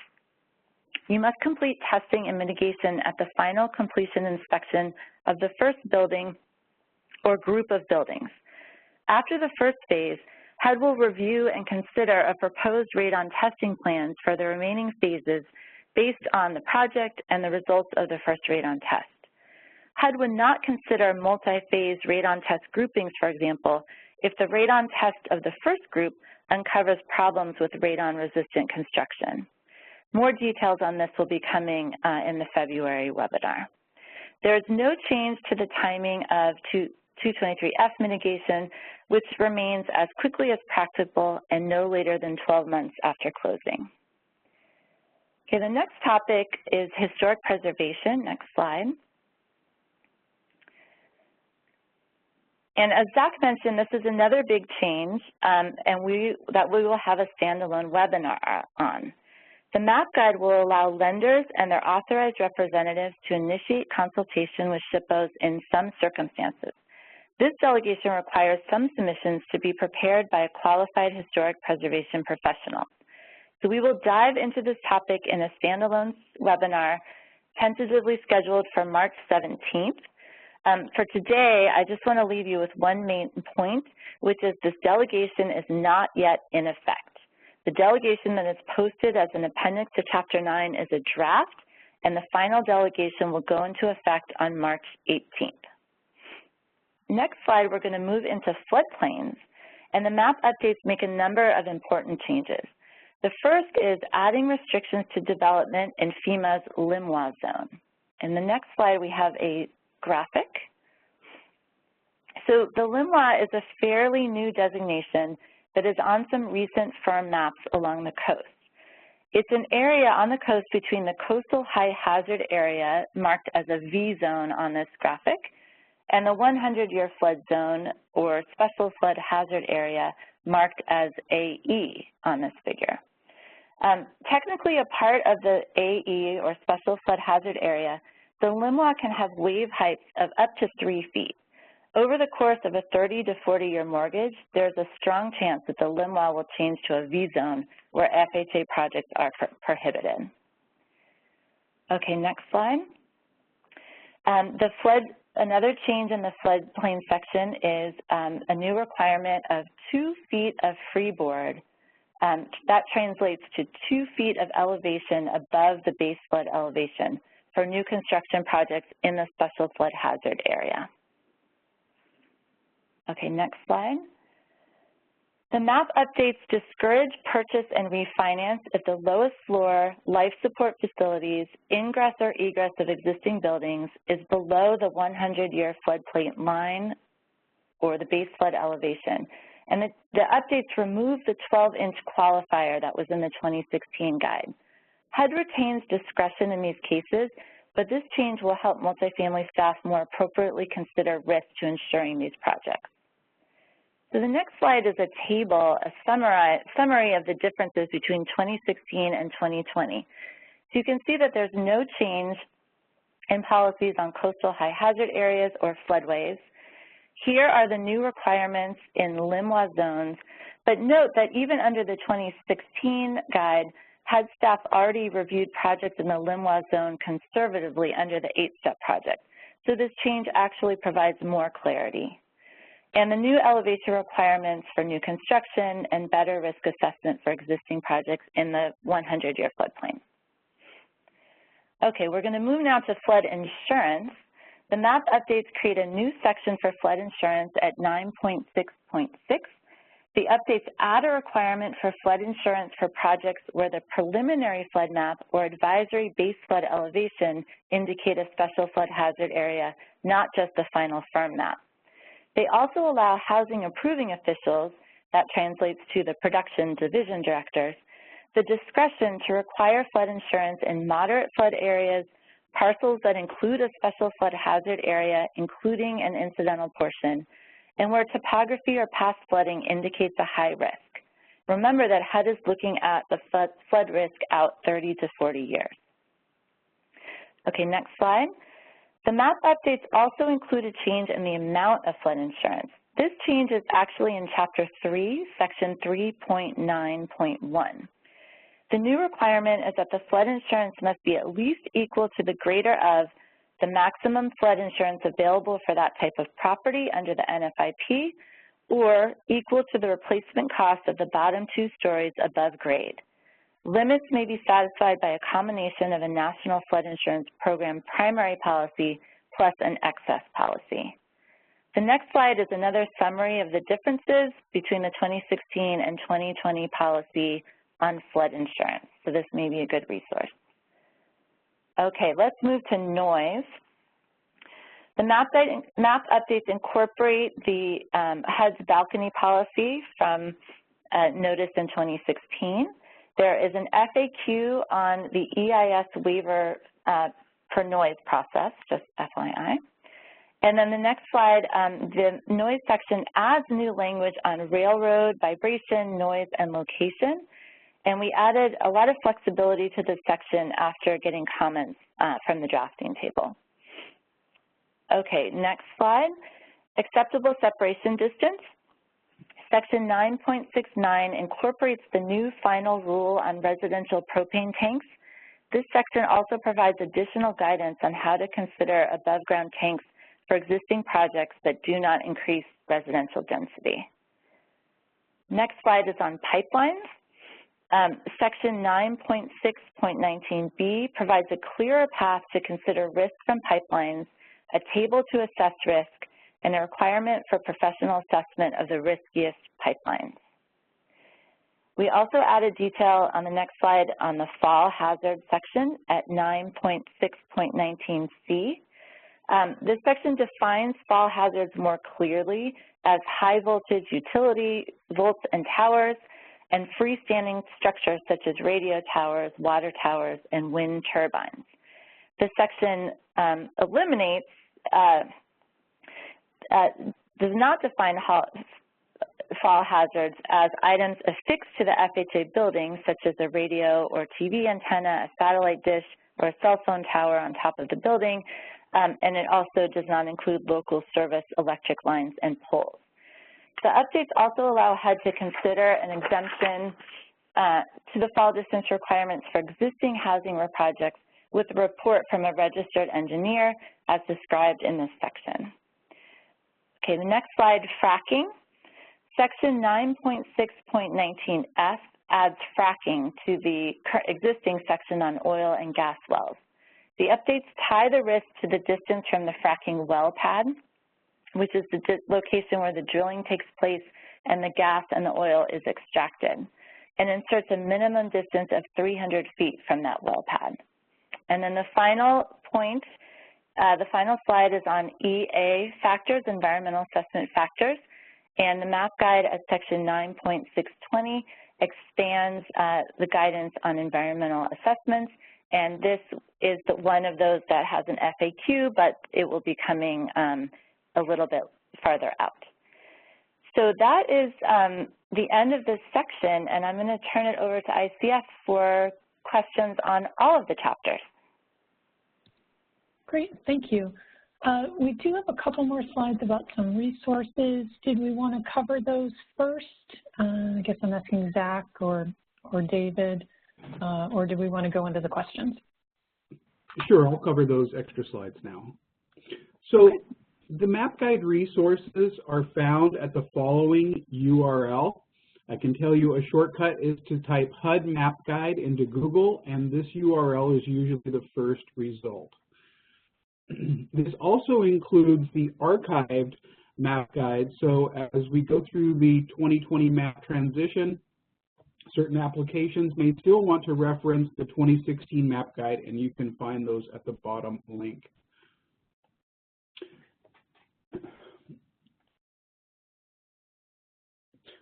you must complete testing and mitigation at the final completion inspection of the first building or group of buildings. After the first phase, HUD will review and consider a proposed radon testing plans for the remaining phases based on the project and the results of the first radon test. HUD would not consider multi-phase radon test groupings, for example, if the radon test of the first group uncovers problems with radon-resistant construction. More details on this will be coming in the February webinar. There is no change to the timing of 223F mitigation, which remains as quickly as practicable and no later than 12 months after closing. Okay, the next topic is historic preservation. Next slide. And as Zach mentioned, this is another big change that we will have a standalone webinar on. The MAP guide will allow lenders and their authorized representatives to initiate consultation with SHPOs in some circumstances. This delegation requires some submissions to be prepared by a qualified historic preservation professional. So we will dive into this topic in a standalone webinar tentatively scheduled for March 17th. For today, I just want to leave you with one main point, which is this delegation is not yet in effect. The delegation that is posted as an appendix to Chapter 9 is a draft, and the final delegation will go into effect on March 18th. Next slide, we're going to move into floodplains, and the MAP updates make a number of important changes. The first is adding restrictions to development in FEMA's LIMWA zone. In the next slide, we have a graphic. So the LIMWA is a fairly new designation that is on some recent firm maps along the coast. It's an area on the coast between the coastal high hazard area, marked as a V zone on this graphic, and the 100-year flood zone or special flood hazard area, marked as AE on this figure. Technically a part of the AE or special flood hazard area, the LIMWA can have wave heights of up to 3 feet. Over the course of a 30 to 40-year mortgage, there's a strong chance that the LIMWA will change to a V zone where FHA projects are prohibited. Okay, next slide. Another change in the floodplain section is a new requirement of 2 feet of freeboard. That translates to 2 feet of elevation above the base flood elevation for new construction projects in the special flood hazard area. Okay, next slide. The MAP updates discourage purchase and refinance if the lowest floor life support facilities, ingress or egress of existing buildings is below the 100-year floodplain line or the base flood elevation. And the updates remove the 12-inch qualifier that was in the 2016 guide. HUD retains discretion in these cases, but this change will help multifamily staff more appropriately consider risk to ensuring these projects. So the next slide is a table, a summary of the differences between 2016 and 2020. So you can see that there's no change in policies on coastal high hazard areas or floodways. Here are the new requirements in LIMWA zones, but note that even under the 2016 guide, HUD staff already reviewed projects in the LIMWA zone conservatively under the 8-step project. So this change actually provides more clarity. And the new elevation requirements for new construction and better risk assessment for existing projects in the 100-year floodplain. Okay, we're going to move now to flood insurance. The map updates create a new section for flood insurance at 9.6.6. The updates add a requirement for flood insurance for projects where the preliminary flood map or advisory base flood elevation indicate a special flood hazard area, not just the final firm map. They also allow housing approving officials, that translates to the production division directors, the discretion to require flood insurance in moderate flood areas, parcels that include a special flood hazard area, including an incidental portion, and where topography or past flooding indicates a high risk. Remember that HUD is looking at the flood risk out 30 to 40 years. Okay, next slide. The map updates also include a change in the amount of flood insurance. This change is actually in Chapter 3, Section 3.9.1. The new requirement is that the flood insurance must be at least equal to the greater of the maximum flood insurance available for that type of property under the NFIP, or equal to the replacement cost of the bottom 2 stories above grade. Limits may be satisfied by a combination of a National Flood Insurance Program primary policy plus an excess policy. The next slide is another summary of the differences between the 2016 and 2020 policy on flood insurance. So this may be a good resource. Okay, let's move to noise. The map updates incorporate the HUD's balcony policy from notice in 2016. There is an FAQ on the EIS waiver for noise process, just FYI. And then the next slide, the noise section adds new language on railroad, vibration, noise, and location. And we added a lot of flexibility to this section after getting comments from the drafting table. Okay, next slide. Acceptable separation distance. Section 9.69 incorporates the new final rule on residential propane tanks. This section also provides additional guidance on how to consider above-ground tanks for existing projects that do not increase residential density. Next slide is on pipelines. Section 9.6.19b provides a clearer path to consider risk from pipelines, a table to assess risk, and a requirement for professional assessment of the riskiest pipelines. We also added detail on the next slide on the fall hazard section at 9.6.19c. This section defines fall hazards more clearly as high voltage utility, volts and towers, and freestanding structures such as radio towers, water towers, and wind turbines. This section eliminates, does not define fall hazards as items affixed to the FHA building, such as a radio or TV antenna, a satellite dish, or a cell phone tower on top of the building, and it also does not include local service electric lines and poles. The updates also allow HUD to consider an exemption to the fall distance requirements for existing housing or projects with a report from a registered engineer as described in this section. Okay, the next slide, fracking. Section 9.6.19f adds fracking to the existing section on oil and gas wells. The updates tie the risk to the distance from the fracking well pad, which is the location where the drilling takes place and the gas and the oil is extracted, and inserts a minimum distance of 300 feet from that well pad. And then the final point, the final slide is on EA factors, environmental assessment factors, and the map guide at section 9.620 expands the guidance on environmental assessments, and this is one of those that has an FAQ, but it will be coming a little bit farther out. So that is the end of this section, and I'm going to turn it over to ICF for questions on all of the chapters. Great, thank you. We do have a couple more slides about some resources. Did we want to cover those first? I guess I'm asking Zach or David. or do we want to go into the questions? Sure, I'll cover those extra slides now. So the map guide resources are found at the following URL. I can tell you a shortcut is to type HUD map guide into Google, and this URL is usually the first result. This also includes the archived map guide. So as we go through the 2020 map transition, certain applications may still want to reference the 2016 map guide, and you can find those at the bottom link.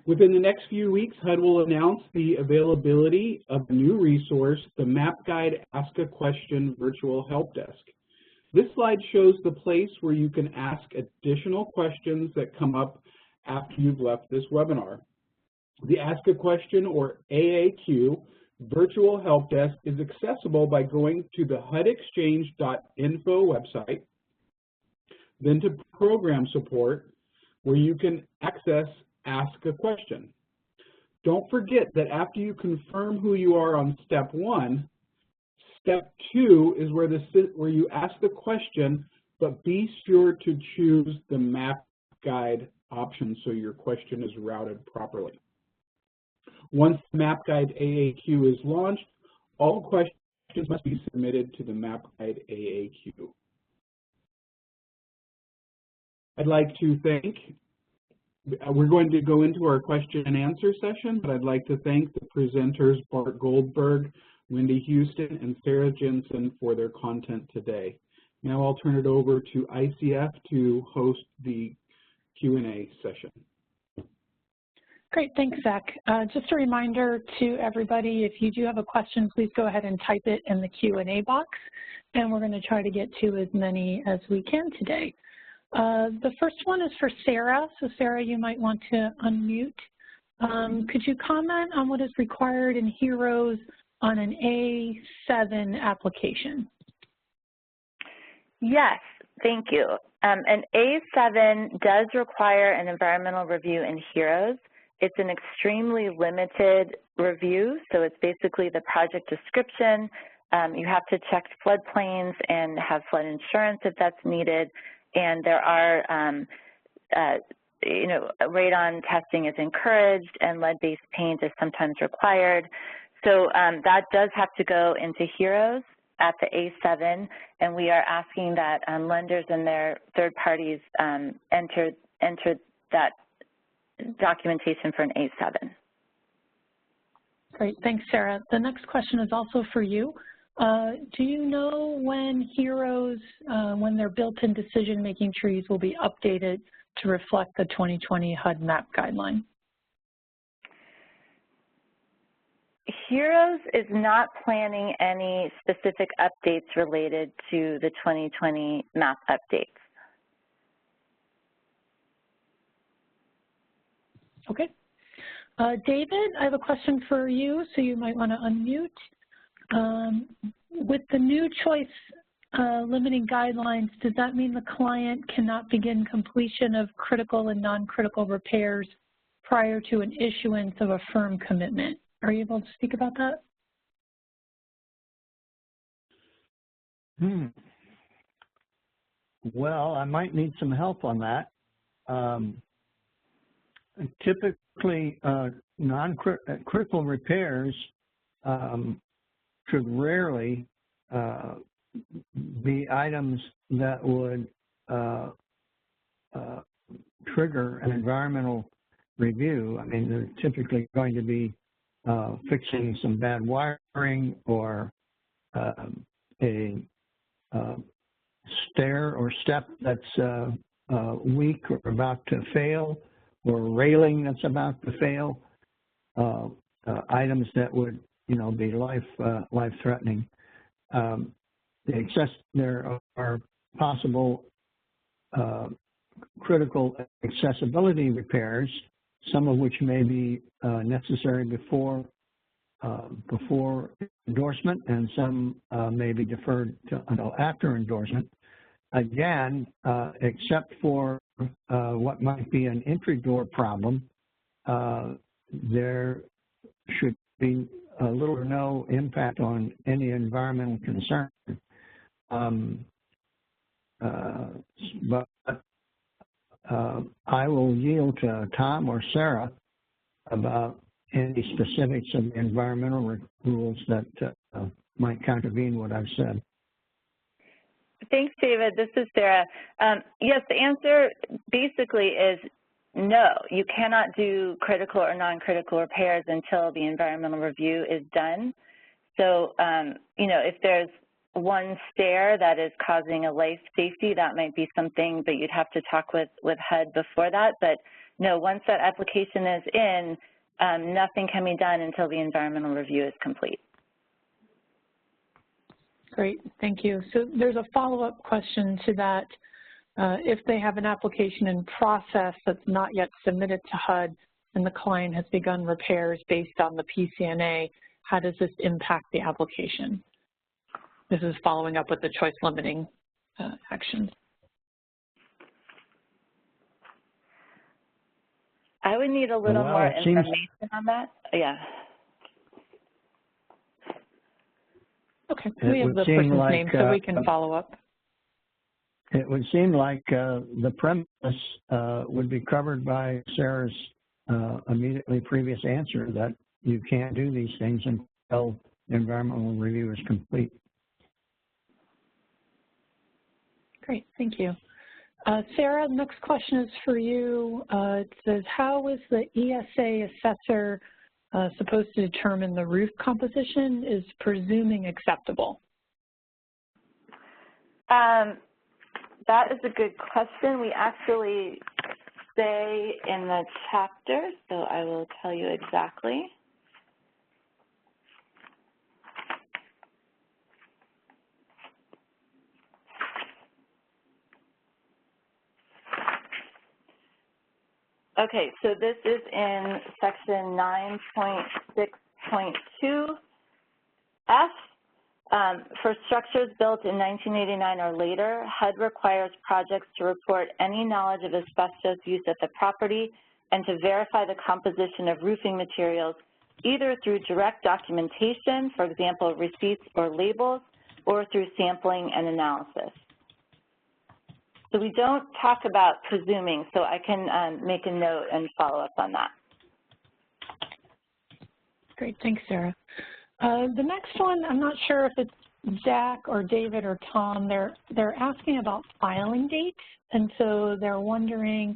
Within the next few weeks, HUD will announce the availability of a new resource, the Map Guide Ask a Question Virtual Help Desk. This slide shows the place where you can ask additional questions that come up after you've left this webinar. The Ask a Question, or AAQ, Virtual Help Desk is accessible by going to the hudexchange.info website, then to Program Support, where you can access Ask a Question. Don't forget that after you confirm who you are on step 1, step 2 is where you ask the question, but be sure to choose the map guide option so your question is routed properly. Once the map guide AAQ is launched, all questions must be submitted to the map guide AAQ. I'd like to thank We're going to go into our question and answer session, but I'd like to thank the presenters Bart Goldberg, Wendy Houston, and Sarah Jensen for their content today. Now I'll turn it over to ICF to host the Q&A session. Great, thanks, Zach. Just a reminder to everybody, if you do have a question, please go ahead and type it in the Q&A box, and we're going to try to get to as many as we can today. The first one is for Sarah. So Sarah, you might want to unmute. Could you comment on what is required in HEROES on an A7 application? Yes, thank you. An A7 does require an environmental review in HEROES. It's an extremely limited review, so it's basically the project description. You have to check floodplains and have flood insurance if that's needed. And there are, radon testing is encouraged and lead-based paint is sometimes required. So that does have to go into HEROES at the A7, and we are asking that lenders and their third parties enter that documentation for an A7. Great, thanks, Sarah. The next question is also for you. Do you know when HEROES, when their built-in decision-making trees will be updated to reflect the 2020 HUD MAP guideline? HEROES is not planning any specific updates related to the 2020 MAP updates. Okay. David, I have a question for you, so you might want to unmute. With the new choice limiting guidelines, does that mean the client cannot begin completion of critical and non-critical repairs prior to an issuance of a firm commitment? Are you able to speak about that? Well, I might need some help on that. Typically, non-critical repairs should rarely be items that would trigger an environmental review. I mean, they're typically going to be fixing some bad wiring or a stair or step that's weak or about to fail, or railing that's about to fail, items that would, be life-threatening. There are possible critical accessibility repairs, some of which may be necessary before endorsement, and some may be deferred until after endorsement. Again, except for what might be an entry door problem, there should be little or no impact on any environmental concern. But I will yield to Tom or Sarah about any specifics of the environmental rules that might contravene what I've said. Thanks, David. This is Sarah. Yes, the answer basically is no. You cannot do critical or non-critical repairs until the environmental review is done. So, you know, if there's one stair that is causing a life safety, that might be something, but you'd have to talk with HUD before that. But no, once that application is in, nothing can be done until the environmental review is complete. Great, thank you. So there's a follow-up question to that. If they have an application in process that's not yet submitted to HUD and the client has begun repairs based on the PCNA, how does this impact the application? This is following up with the choice limiting actions. I would need a little more information on that. Yeah. Okay, we have the person's name, so we can follow up. It would seem like the premise would be covered by Sarah's immediately previous answer that you can't do these things until the environmental review is complete. Great, thank you. Sarah, next question is for you. It says, how is the ESA assessor supposed to determine the roof composition is presuming acceptable? That is a good question. We actually say in the chapter, so I will tell you exactly. Okay, so this is in section 9.6.2F. For structures built in 1989 or later, HUD requires projects to report any knowledge of asbestos use at the property and to verify the composition of roofing materials, either through direct documentation, for example, receipts or labels, or through sampling and analysis. So we don't talk about presuming, so I can make a note and follow up on that. Great, thanks, Sarah. The next one, I'm not sure if it's Zach or David or Tom. They're asking about filing dates, and so they're wondering,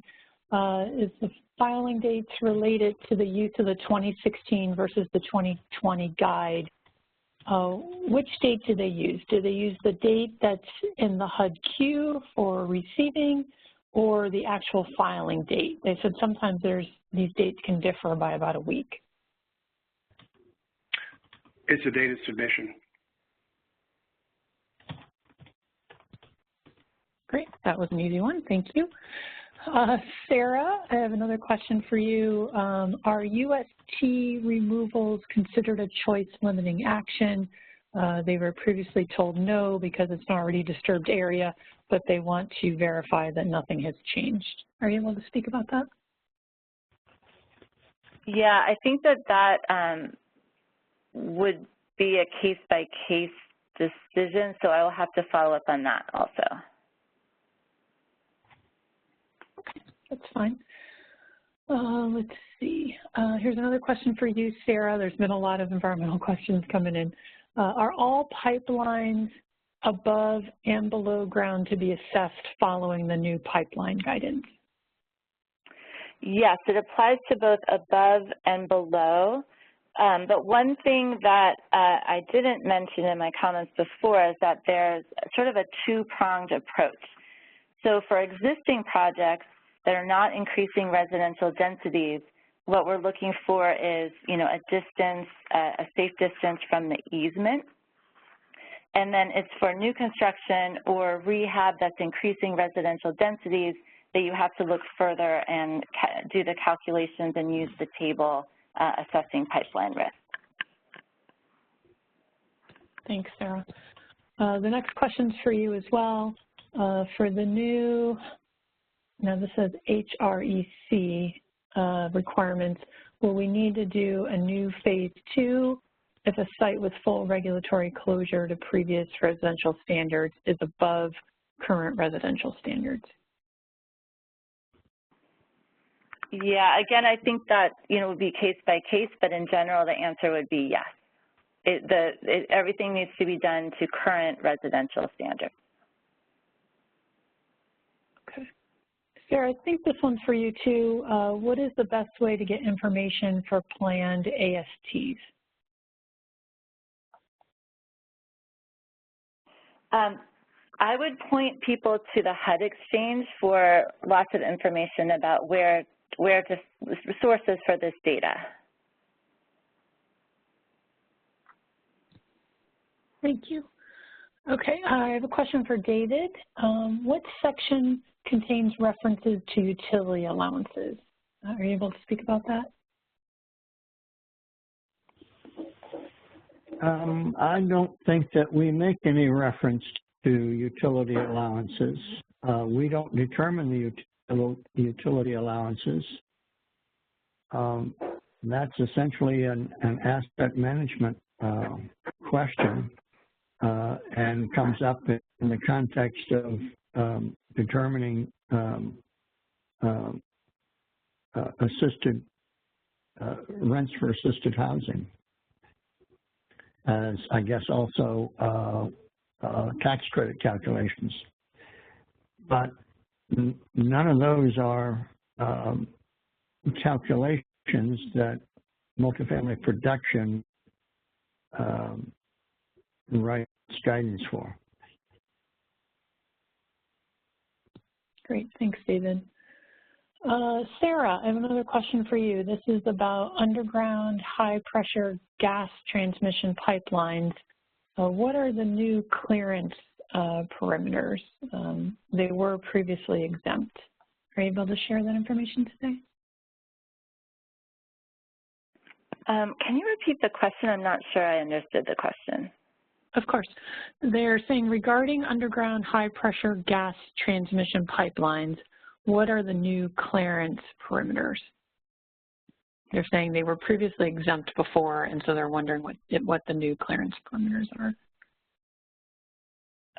is the filing dates related to the use of the 2016 versus the 2020 guide? Which date do they use? Do they use the date that's in the HUD queue for receiving or the actual filing date? They said sometimes these dates can differ by about a week. It's a date of submission. Great, that was an easy one, thank you. Sarah, I have another question for you. Are UST removals considered a choice limiting action? They were previously told no because it's an already disturbed area, but they want to verify that nothing has changed. Are you able to speak about that? Yeah, I think that would be a case-by-case decision, so I will have to follow up on that also. Okay, that's fine. Let's see. Here's another question for you, Sarah. There's been a lot of environmental questions coming in. Are all pipelines above and below ground to be assessed following the new pipeline guidance? Yes, it applies to both above and below. But one thing that I didn't mention in my comments before is that there's sort of a two-pronged approach. So for existing projects that are not increasing residential densities, what we're looking for is, a distance, a safe distance from the easement. And then it's for new construction or rehab that's increasing residential densities that you have to look further and do the calculations and use the table assessing pipeline risk. Thanks, Sarah. The next question's for you as well. For the new, now this says HREC requirements, will we need to do a new phase 2 if a site with full regulatory closure to previous residential standards is above current residential standards? Yeah, again, I think that, would be case by case, but in general, the answer would be yes. Everything needs to be done to current residential standards. Okay. Sarah, I think this one's for you too. What is the best way to get information for planned ASTs? I would point people to the HUD Exchange for lots of information about where to sources for this data. Thank you. Okay, I have a question for David. What section contains references to utility allowances? Are you able to speak about that? I don't think that we make any reference to utility allowances. We don't determine the utility allowances. That's essentially an asset management question and comes up in the context of determining assisted rents for assisted housing. As I guess also tax credit calculations. But none of those are calculations that multifamily production writes guidance for. Great, thanks, David. Sarah, I have another question for you. This is about underground high-pressure gas transmission pipelines. What are the new clearance perimeters? They were previously exempt. Are you able to share that information today? Can you repeat the question? I'm not sure I understood the question. Of course. They're saying regarding underground high-pressure gas transmission pipelines, what are the new clearance perimeters? They're saying they were previously exempt before, and so they're wondering what the new clearance perimeters are.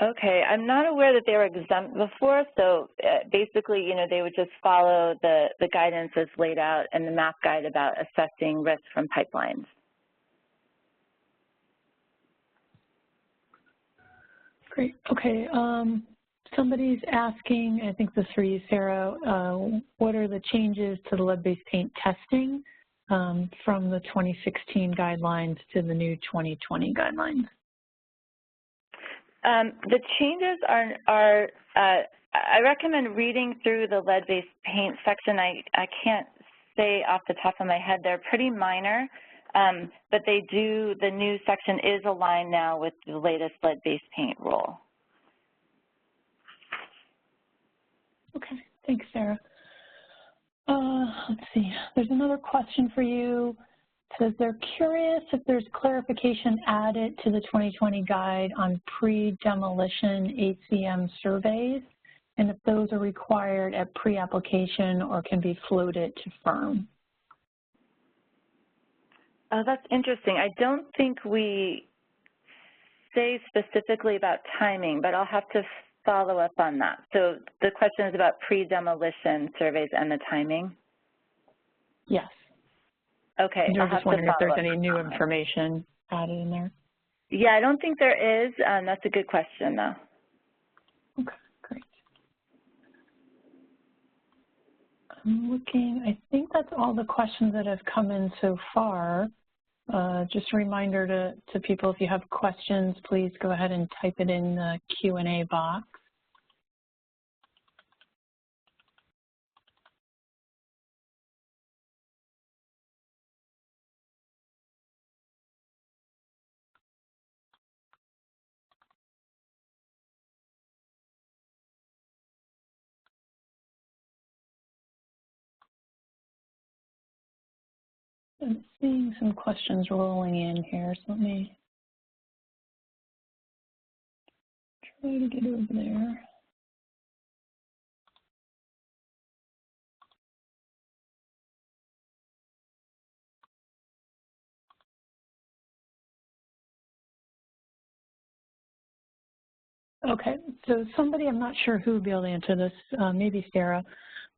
Okay, I'm not aware that they were exempt before, so basically, they would just follow the guidance as laid out in the MAP guide about assessing risk from pipelines. Great, okay. Somebody's asking, I think this is for you, Sarah, what are the changes to the lead-based paint testing from the 2016 guidelines to the new 2020 guidelines? The changes are I recommend reading through the lead-based paint section. I can't say off the top of my head. They're pretty minor, but the new section is aligned now with the latest lead-based paint rule. Okay, thanks, Sarah. Let's see, there's another question for you. It says they're curious if there's clarification added to the 2020 guide on pre-demolition ACM surveys, and if those are required at pre-application or can be floated to firm. That's interesting. I don't think we say specifically about timing, but I'll have to follow up on that. So the question is about pre-demolition surveys and the timing? Yes. Okay. I'm just wondering if there's any new information added in there. Yeah, I don't think there is. That's a good question, though. Okay, great. I'm looking, I think that's all the questions that have come in so far. Just a reminder to people, if you have questions, please go ahead and type it in the Q&A box. I'm seeing some questions rolling in here, so let me try to get over there. Okay, so somebody, I'm not sure who will be able to answer this, maybe Sarah.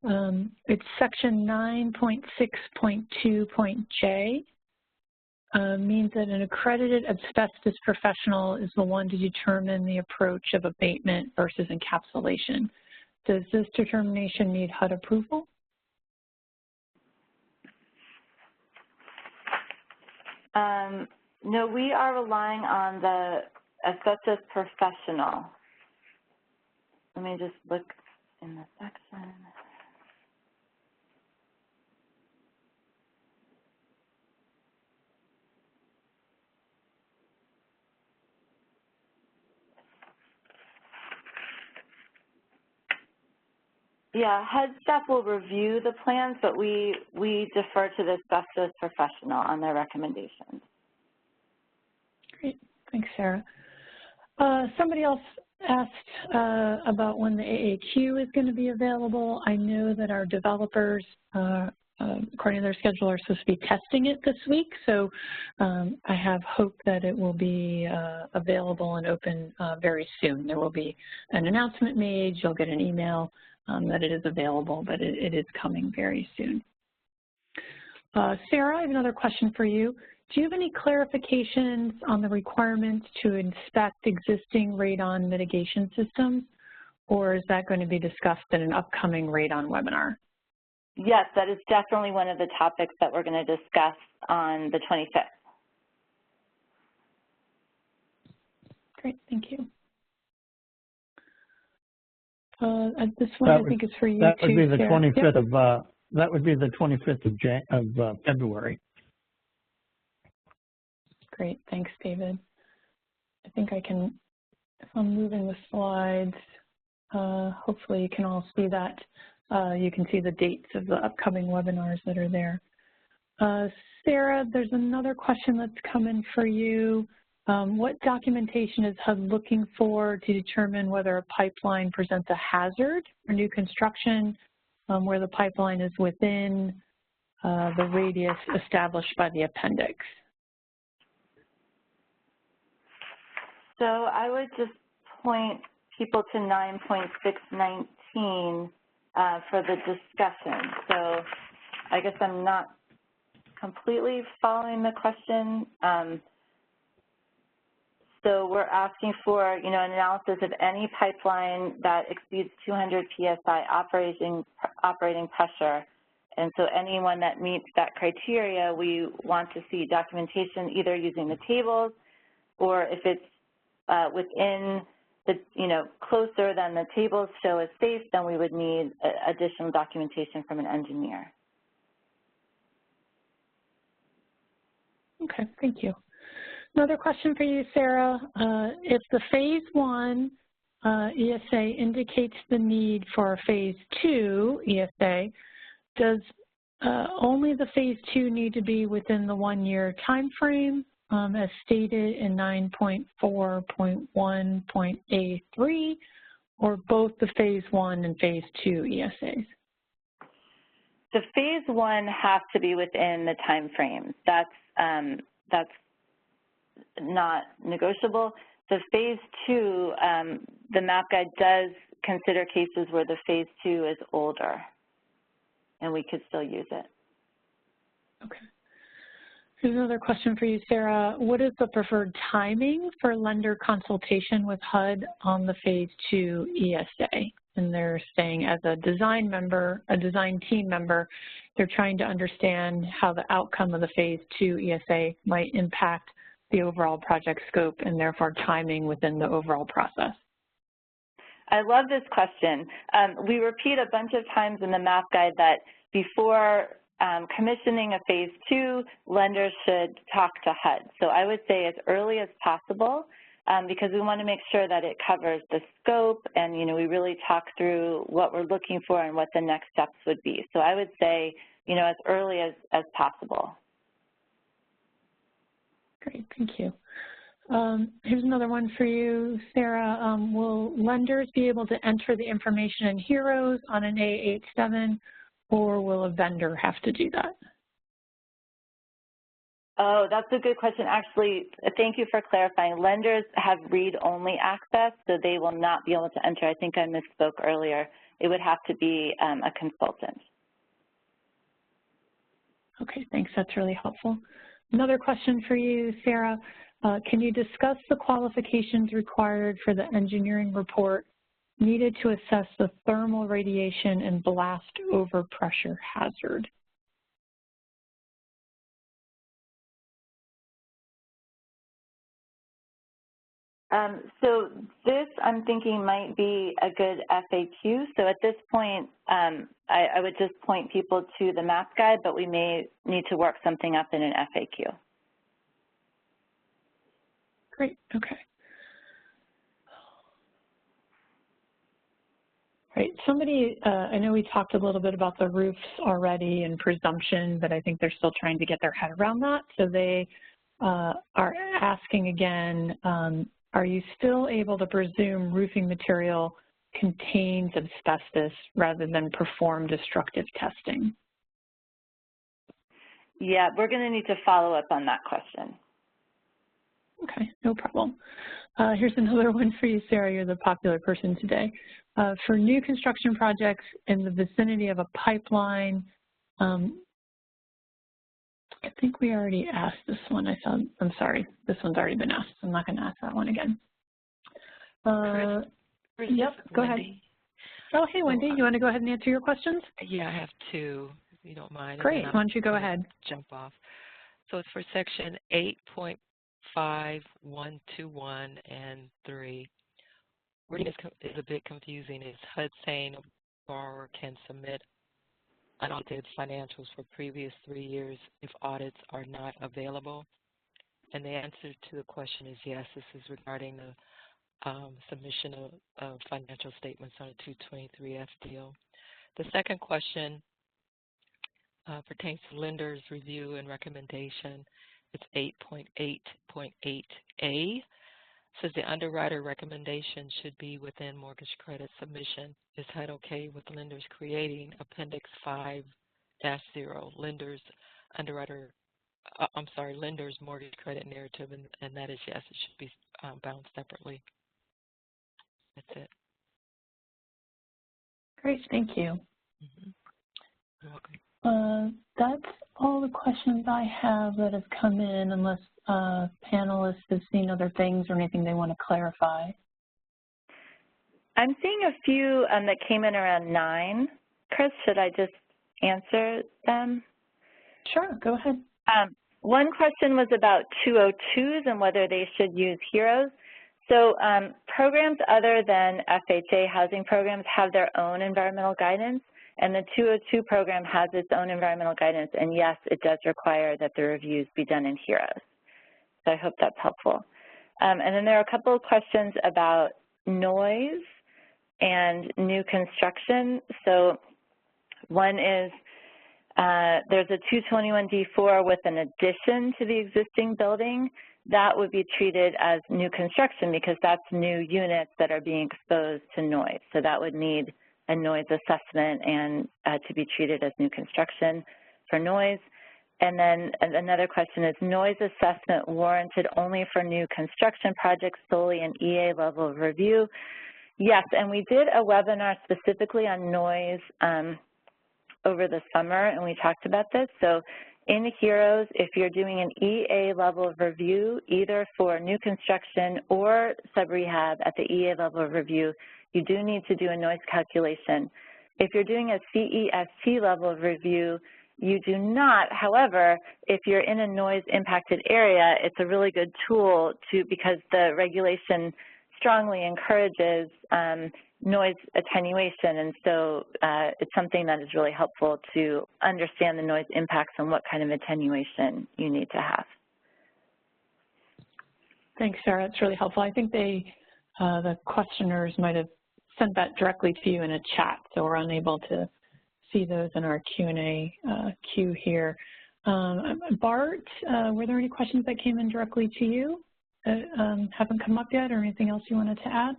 It's section 9.6.2.J. Means that an accredited asbestos professional is the one to determine the approach of abatement versus encapsulation. Does this determination need HUD approval? No, we are relying on the asbestos professional. Let me just look in the section. Yeah, HUD staff will review the plans, but we defer to the asbestos professional on their recommendations. Great, thanks, Sarah. Somebody else asked about when the AAQ is going to be available. I know that our developers, according to their schedule, are supposed to be testing it this week, so I have hope that it will be available and open very soon. There will be an announcement made. You'll get an email that it is available, but it is coming very soon. Sarah, I have another question for you. Do you have any clarifications on the requirements to inspect existing radon mitigation systems, or is that going to be discussed in an upcoming radon webinar? Yes, that is definitely one of the topics that we're going to discuss on the 25th. Great, thank you. This one I think is for you too. That would be the 25th yep. of that would be the 25th of February. Great, thanks, David. I think I can, if I'm moving the slides, hopefully you can all see that. You can see the dates of the upcoming webinars that are there. Sarah, there's another question that's come in for you. What documentation is HUD looking for to determine whether a pipeline presents a hazard for new construction where the pipeline is within the radius established by the appendix? So I would just point people to 9.619 for the discussion. So I guess I'm not completely following the question. So we're asking for, an analysis of any pipeline that exceeds 200 psi operating pressure. And so anyone that meets that criteria, we want to see documentation either using the tables, or if it's within the, closer than the tables show as safe, then we would need additional documentation from an engineer. Okay, thank you. Another question for you, Sarah. If the phase 1 ESA indicates the need for a phase 2 ESA, does only the phase 2 need to be within the 1-year time frame as stated in 9.4.1.A3, or both the phase 1 and phase 2 ESAs? The phase 1 has to be within the time frame. That's not negotiable. The phase 2, the map guide does consider cases where the phase 2 is older, and we could still use it. Okay. Here's another question for you, Sarah. What is the preferred timing for lender consultation with HUD on the phase 2 ESA? And they're saying, as a design member, a design team member, they're trying to understand how the outcome of the phase 2 ESA might impact the overall project scope and therefore timing within the overall process. I love this question. We repeat a bunch of times in the map guide that before commissioning a phase 2, lenders should talk to HUD. So I would say as early as possible, because we want to make sure that it covers the scope and, we really talk through what we're looking for and what the next steps would be. So I would say, as early as possible. Great, thank you. Here's another one for you, Sarah. Will lenders be able to enter the information in HEROES on an A87, or will a vendor have to do that? Oh, that's a good question. Actually, thank you for clarifying. Lenders have read-only access, so they will not be able to enter. I think I misspoke earlier. It would have to be a consultant. Okay, thanks. That's really helpful. Another question for you, Sarah. Can you discuss the qualifications required for the engineering report needed to assess the thermal radiation and blast overpressure hazard? So this, I'm thinking, might be a good FAQ. So at this point, I would just point people to the math guide, but we may need to work something up in an FAQ. Great, okay. Right, somebody, I know we talked a little bit about the roofs already and presumption, but I think they're still trying to get their head around that. So they are asking again, are you still able to presume roofing material contains asbestos rather than perform destructive testing? Yeah, we're going to need to follow up on that question. Okay, no problem. Here's another one for you, Sarah. You're the popular person today. For new construction projects in the vicinity of a pipeline, I think we already asked this one. I'm sorry, this one's already been asked. I'm not going to ask that one again. Chris, yep, go ahead. Oh, hey, Wendy, you want to go ahead and answer your questions? Yeah, I have two, if you don't mind. Great, why don't you go ahead? Jump off. So it's for section 8.5121 and 3. Wording is a bit confusing. Is HUD saying a borrower can submit unaudited financials for previous 3 years if audits are not available? And the answer to the question is yes. This is regarding the submission of financial statements on a 223F deal. The second question pertains to lender's review and recommendation. It's 8.8.8A. Says the underwriter recommendation should be within mortgage credit submission. Is HUD okay with lenders creating Appendix 5-0, lenders lender's mortgage credit narrative, and that is yes, it should be bound separately. That's it. Great, thank you. Mm-hmm. You're welcome. That's all the questions I have that have come in, unless panelists have seen other things or anything they want to clarify. I'm seeing a few that came in around 9. Chris, should I just answer them? Sure, go ahead. One question was about 202s and whether they should use HEROES. So programs other than FHA housing programs have their own environmental guidance, and the 202 program has its own environmental guidance, and yes, it does require that the reviews be done in HEROES. So I hope that's helpful. And then there are a couple of questions about noise and new construction. So one is there's a 221D4 with an addition to the existing building. That would be treated as new construction because that's new units that are being exposed to noise. So that would need a noise assessment and to be treated as new construction for noise. And then another question is noise assessment warranted only for new construction projects solely in EA level of review? Yes, and we did a webinar specifically on noise over the summer, and we talked about this. So in HEROES, if you're doing an EA level of review, either for new construction or sub-rehab at the EA level of review, you do need to do a noise calculation. If you're doing a CEST level of review, you do not. However, if you're in a noise impacted area, it's a really good tool because the regulation strongly encourages noise attenuation, and so it's something that is really helpful to understand the noise impacts and what kind of attenuation you need to have. Thanks, Sarah. It's really helpful. I think the questioners might have sent that directly to you in a chat, so we're unable to see those in our Q&A queue here. Bart, were there any questions that came in directly to you that haven't come up yet, or anything else you wanted to add?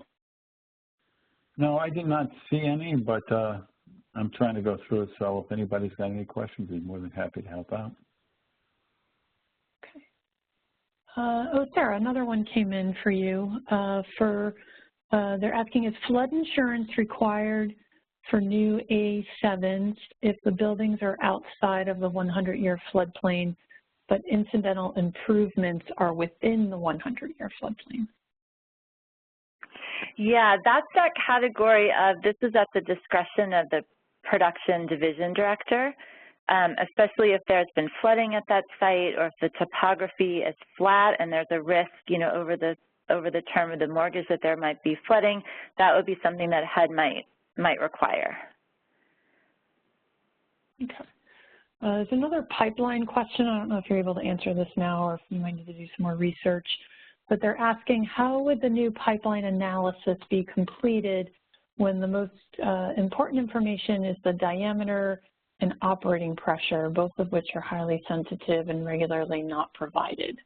No, I did not see any, but I'm trying to go through it, so if anybody's got any questions, I'd be more than happy to help out. Okay. Sarah, another one came in for you. They're asking, is flood insurance required for new A7s if the buildings are outside of the 100-year floodplain, but incidental improvements are within the 100-year floodplain? Yeah, that's that category of, this is at the discretion of the production division director, especially if there's been flooding at that site or if the topography is flat and there's a risk, you know, over the term of the mortgage that there might be flooding. That would be something that HUD might require. Okay. There's another pipeline question. I don't know if you're able to answer this now or if you might need to do some more research, but they're asking, how would the new pipeline analysis be completed when the most important information is the diameter and operating pressure, both of which are highly sensitive and regularly not provided?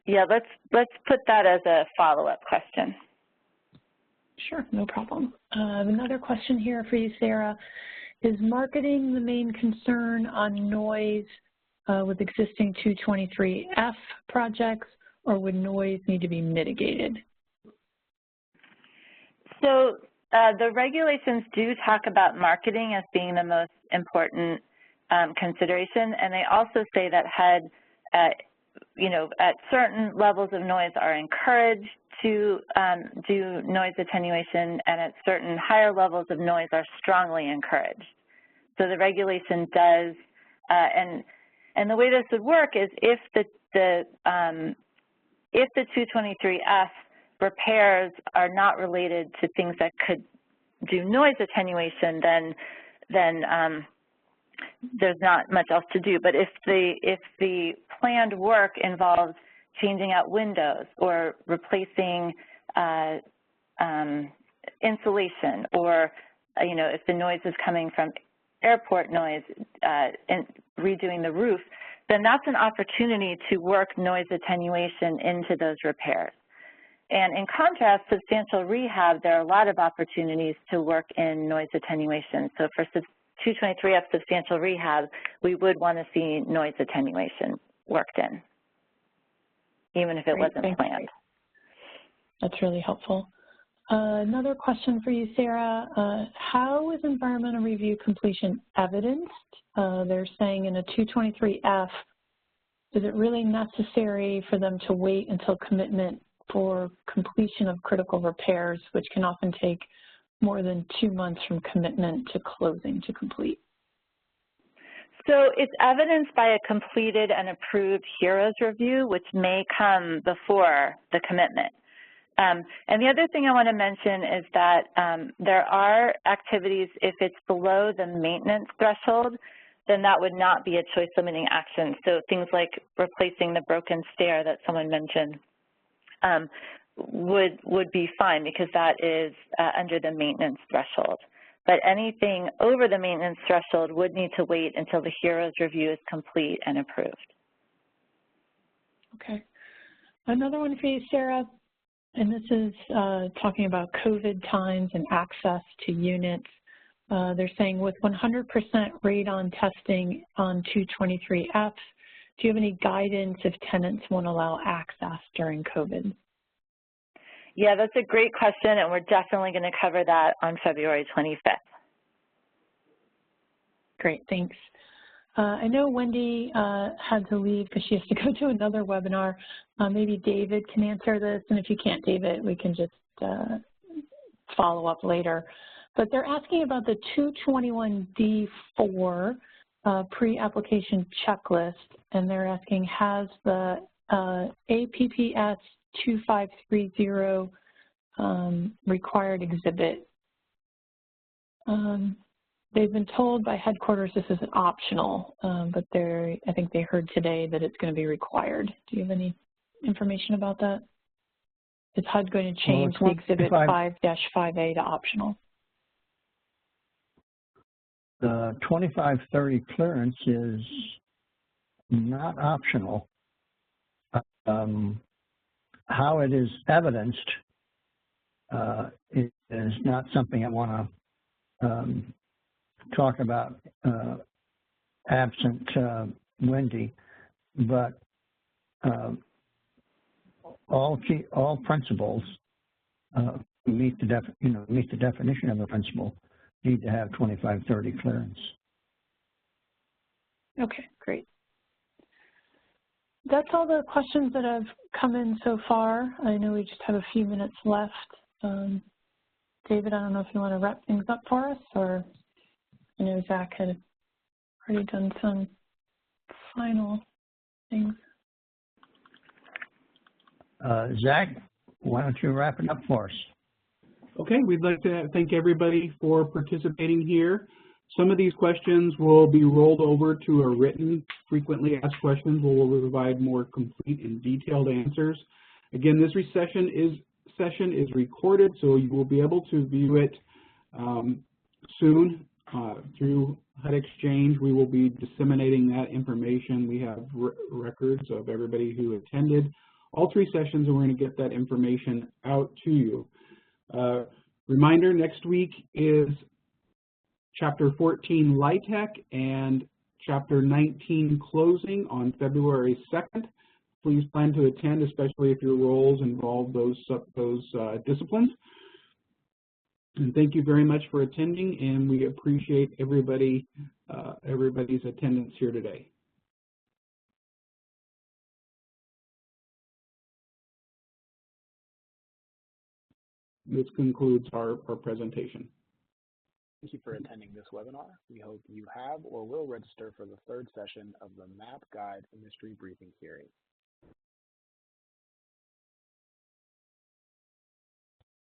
Yeah, let's put that as a follow-up question. Sure, no problem. Another question here for you, Sarah. Is marketing the main concern on noise with existing 223F projects, or would noise need to be mitigated? So the regulations do talk about marketing as being the most important consideration, and they also say that HUD, you know, at certain levels of noise are encouraged to do noise attenuation, and at certain higher levels of noise are strongly encouraged. So the regulation does, and the way this would work is if the 223F repairs are not related to things that could do noise attenuation, then there's not much else to do. But if the planned work involves changing out windows or replacing insulation, or you know, if the noise is coming from airport noise and redoing the roof, then that's an opportunity to work noise attenuation into those repairs. And in contrast, substantial rehab, there are a lot of opportunities to work in noise attenuation. So for 223F substantial rehab, we would want to see noise attenuation worked in, even if it wasn't planned. That's really helpful. Another question for you, Sarah. How is environmental review completion evidenced? They're saying in a 223F, is it really necessary for them to wait until commitment for completion of critical repairs, which can often take more than 2 months from commitment to closing to complete? So it's evidenced by a completed and approved HEROES review, which may come before the commitment. And the other thing I want to mention is that there are activities, if it's below the maintenance threshold, then that would not be a choice limiting action. So things like replacing the broken stair that someone mentioned would be fine, because that is under the maintenance threshold. But anything over the maintenance threshold would need to wait until the HEROES review is complete and approved. Okay. Another one for you, Sarah, and this is talking about COVID times and access to units. They're saying with 100% radon testing on 223Fs, do you have any guidance if tenants won't allow access during COVID? Yeah, that's a great question, and we're definitely going to cover that on February 25th. Great, thanks. I know Wendy had to leave because she has to go to another webinar. Maybe David can answer this, and if you can't, David, we can just follow up later. But they're asking about the 221D4 pre-application checklist, and they're asking, has the APPS 2530 required exhibit? They've been told by headquarters this is optional, but I think they heard today that it's going to be required. Do you have any information about that? Is HUD going to change the exhibit 5-5A to optional? The 2530 clearance is not optional. How it is evidenced is not something I want to talk about absent windy, but all principals meet the definition of a principal need to have 25/30 clearance. Okay, great. That's all the questions that have come in so far. I know we just have a few minutes left. David, I don't know if you want to wrap things up for us, or I know Zach had already done some final things. Zach, why don't you wrap it up for us? Okay, we'd like to thank everybody for participating here. Some of these questions will be rolled over to a written frequently asked questions where we'll provide more complete and detailed answers. Again, this session is recorded, so you will be able to view it soon through HUD Exchange. We will be disseminating that information. We have records of everybody who attended all 3 sessions, and we're going to get that information out to you. Reminder, next week is Chapter 14 LIHTC and Chapter 19 Closing on February 2nd. Please plan to attend, especially if your roles involve those disciplines. And thank you very much for attending, and we appreciate everybody's attendance here today. This concludes our presentation. Thank you for attending this webinar. We hope you have or will register for the 3rd session of the MAP Guide Industry Briefing Series.